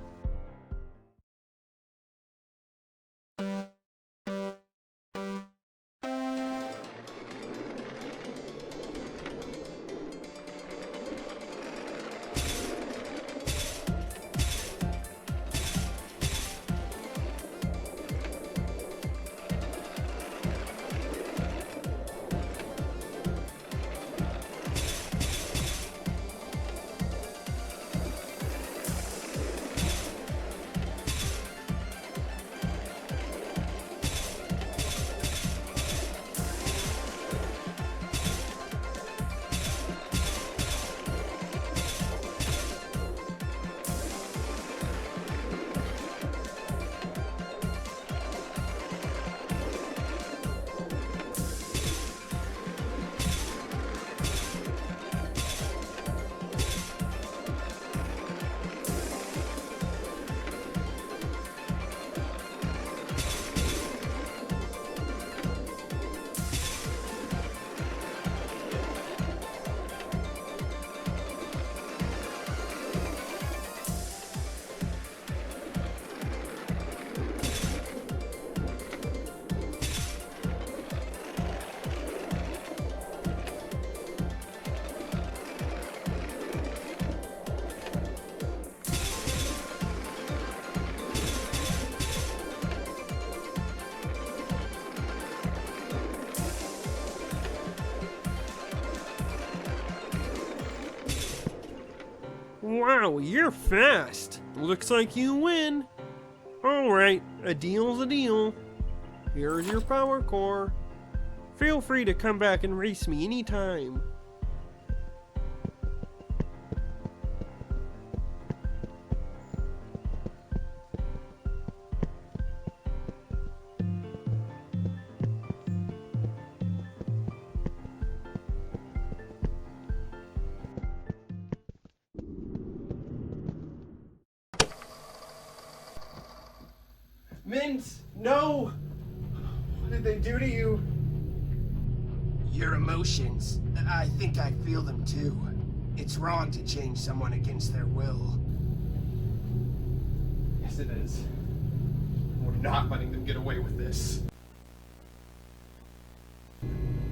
[SPEAKER 10] Wow, you're fast. Looks like you win. Alright, a deal's a deal. Here's your power core. Feel free to come back and race me anytime.
[SPEAKER 2] Mint, no! What did they do to you?
[SPEAKER 3] Your emotions. I think I feel them too. It's wrong to change someone against their will.
[SPEAKER 2] Yes, it is. We're not letting them get away with this.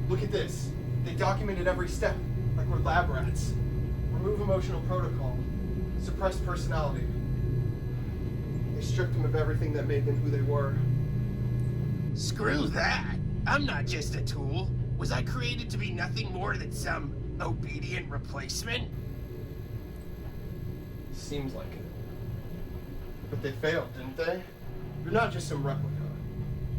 [SPEAKER 2] Look at this. They documented every step, like we're lab rats. Remove emotional protocol. Suppress personality. They stripped them of everything that made them who they were.
[SPEAKER 3] Screw that! I'm not just a tool. Was I created to be nothing more than some obedient replacement?
[SPEAKER 2] Seems like it. But they failed, didn't they? You're not just some replica.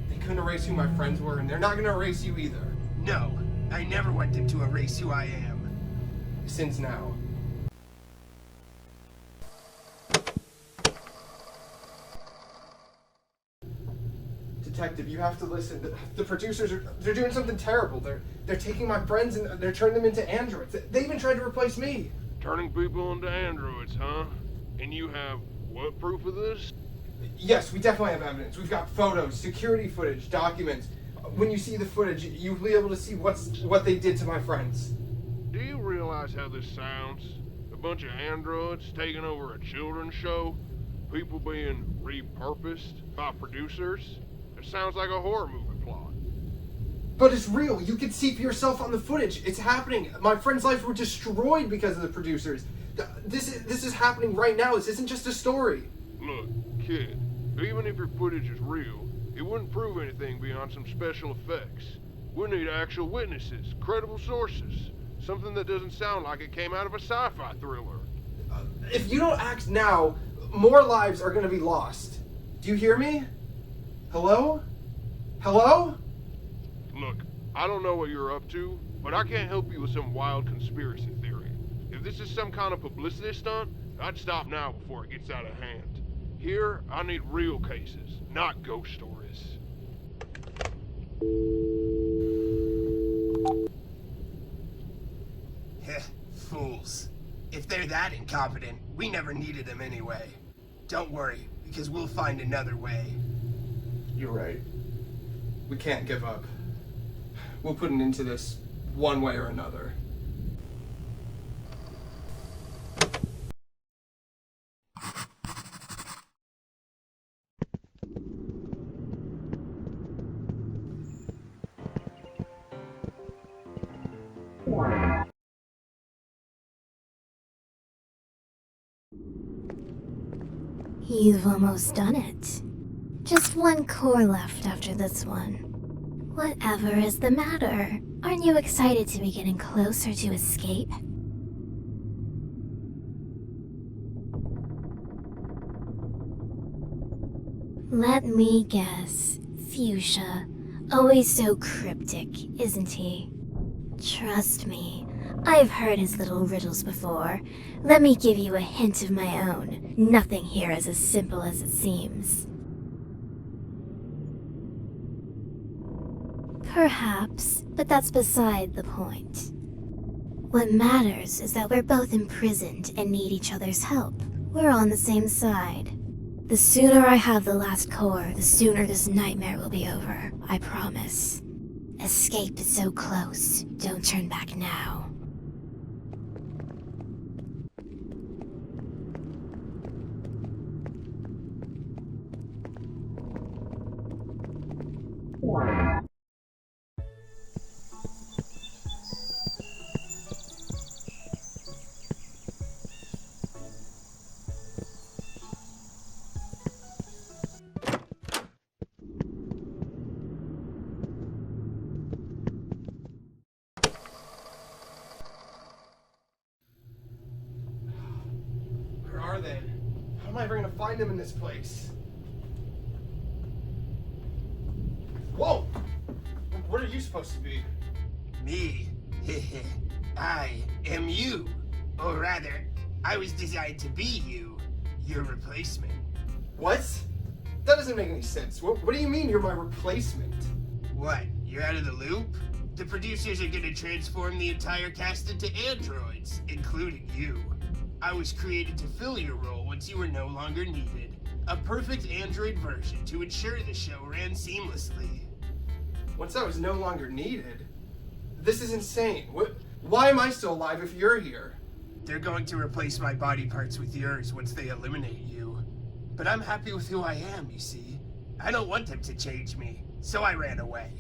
[SPEAKER 2] They couldn't erase who my friends were, and they're not gonna erase you either.
[SPEAKER 3] No, I never want them to erase who I am.
[SPEAKER 2] Since now. Detective, you have to listen. The producers they're doing something terrible. They're taking my friends and they're turning them into androids. They even tried to replace me.
[SPEAKER 5] Turning people into androids, huh? And you have what proof of this?
[SPEAKER 2] Yes, we definitely have evidence. We've got photos, security footage, documents. When you see the footage, you'll be able to see what they did to my friends.
[SPEAKER 5] Do you realize how this sounds? A bunch of androids taking over a children's show? People being repurposed by producers? It sounds like a horror movie plot.
[SPEAKER 2] But it's real. You can see for yourself on the footage. It's happening. My friends' lives were destroyed because of the producers. This is happening right now. This isn't just a story.
[SPEAKER 5] Look, kid, even if your footage is real, it wouldn't prove anything beyond some special effects. We need actual witnesses, credible sources, something that doesn't sound like it came out of a sci-fi thriller.
[SPEAKER 2] If you don't act now, more lives are going to be lost. Do you hear me? Hello? Hello?
[SPEAKER 5] Look, I don't know what you're up to, but I can't help you with some wild conspiracy theory. If this is some kind of publicity stunt, I'd stop now before it gets out of hand. Here, I need real cases, not ghost stories.
[SPEAKER 3] Heh, fools. If they're that incompetent, we never needed them anyway. Don't worry, because we'll find another way.
[SPEAKER 2] You're right. We can't give up. We'll put an end to this one way or another.
[SPEAKER 1] You've almost done it. Just one core left after this one. Whatever is the matter? Aren't you excited to be getting closer to escape? Let me guess. Fuchsia. Always so cryptic, isn't he? Trust me, I've heard his little riddles before. Let me give you a hint of my own. Nothing here is as simple as it seems. Perhaps, but that's beside the point. What matters is that we're both imprisoned and need each other's help. We're on the same side. The sooner I have the last core, the sooner this nightmare will be over, I promise. Escape is so close. Don't turn back now.
[SPEAKER 2] am I ever gonna find him in this place? Whoa! What are you supposed to be?
[SPEAKER 3] Me? I am you. Or rather, I was designed to be you. Your replacement.
[SPEAKER 2] What? That doesn't make any sense. What do you mean you're my replacement?
[SPEAKER 3] What? You're out of the loop? The producers are gonna transform the entire cast into androids, including you. I was created to fill your role once you were no longer needed. A perfect android version to ensure the show ran seamlessly.
[SPEAKER 2] Once I was no longer needed? This is insane. Why am I still alive if you're here?
[SPEAKER 3] They're going to replace my body parts with yours once they eliminate you. But I'm happy with who I am, you see. I don't want them to change me, so I ran away.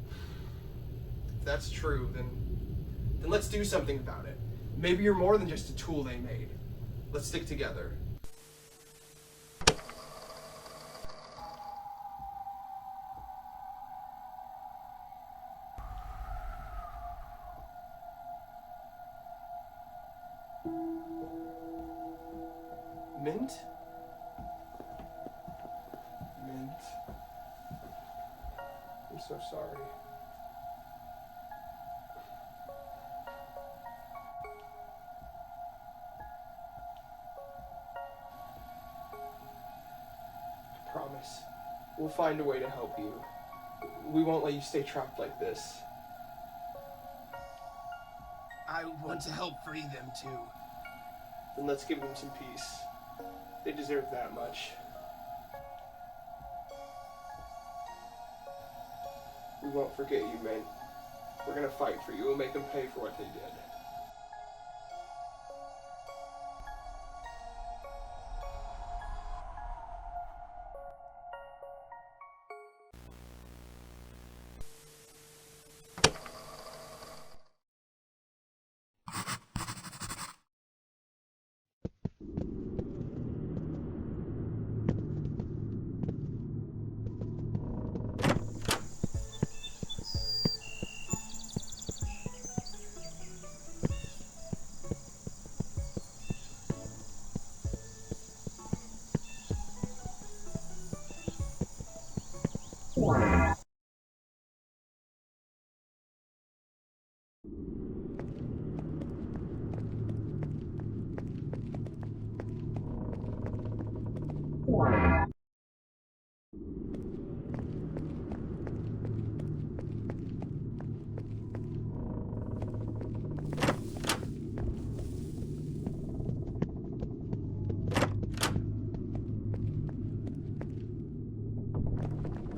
[SPEAKER 2] If that's true, then let's do something about it. Maybe you're more than just a tool they made. Let's stick together. Mint? Mint. I'm so sorry. I promise. We'll find a way to help you. We won't let you stay trapped like this.
[SPEAKER 3] I want to help free them too.
[SPEAKER 2] Then let's give them some peace. They deserve that much. We won't forget you, Mint. We're gonna fight for you. We'll make them pay for what they did.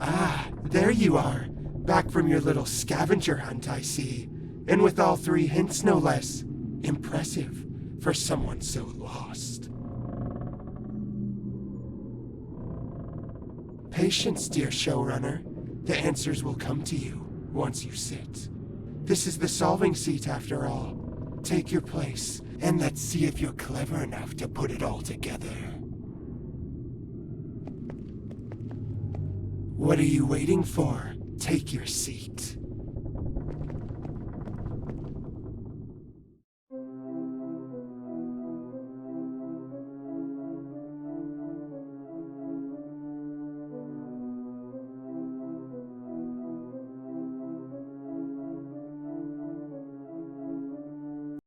[SPEAKER 8] Ah, there you are. Back from your little scavenger hunt, I see. And with all 3 hints, no less. Impressive for someone so lost. Patience, dear showrunner. The answers will come to you once you sit. This is the solving seat, after all. Take your place, and let's see if you're clever enough to put it all together. What are you waiting for? Take your seat.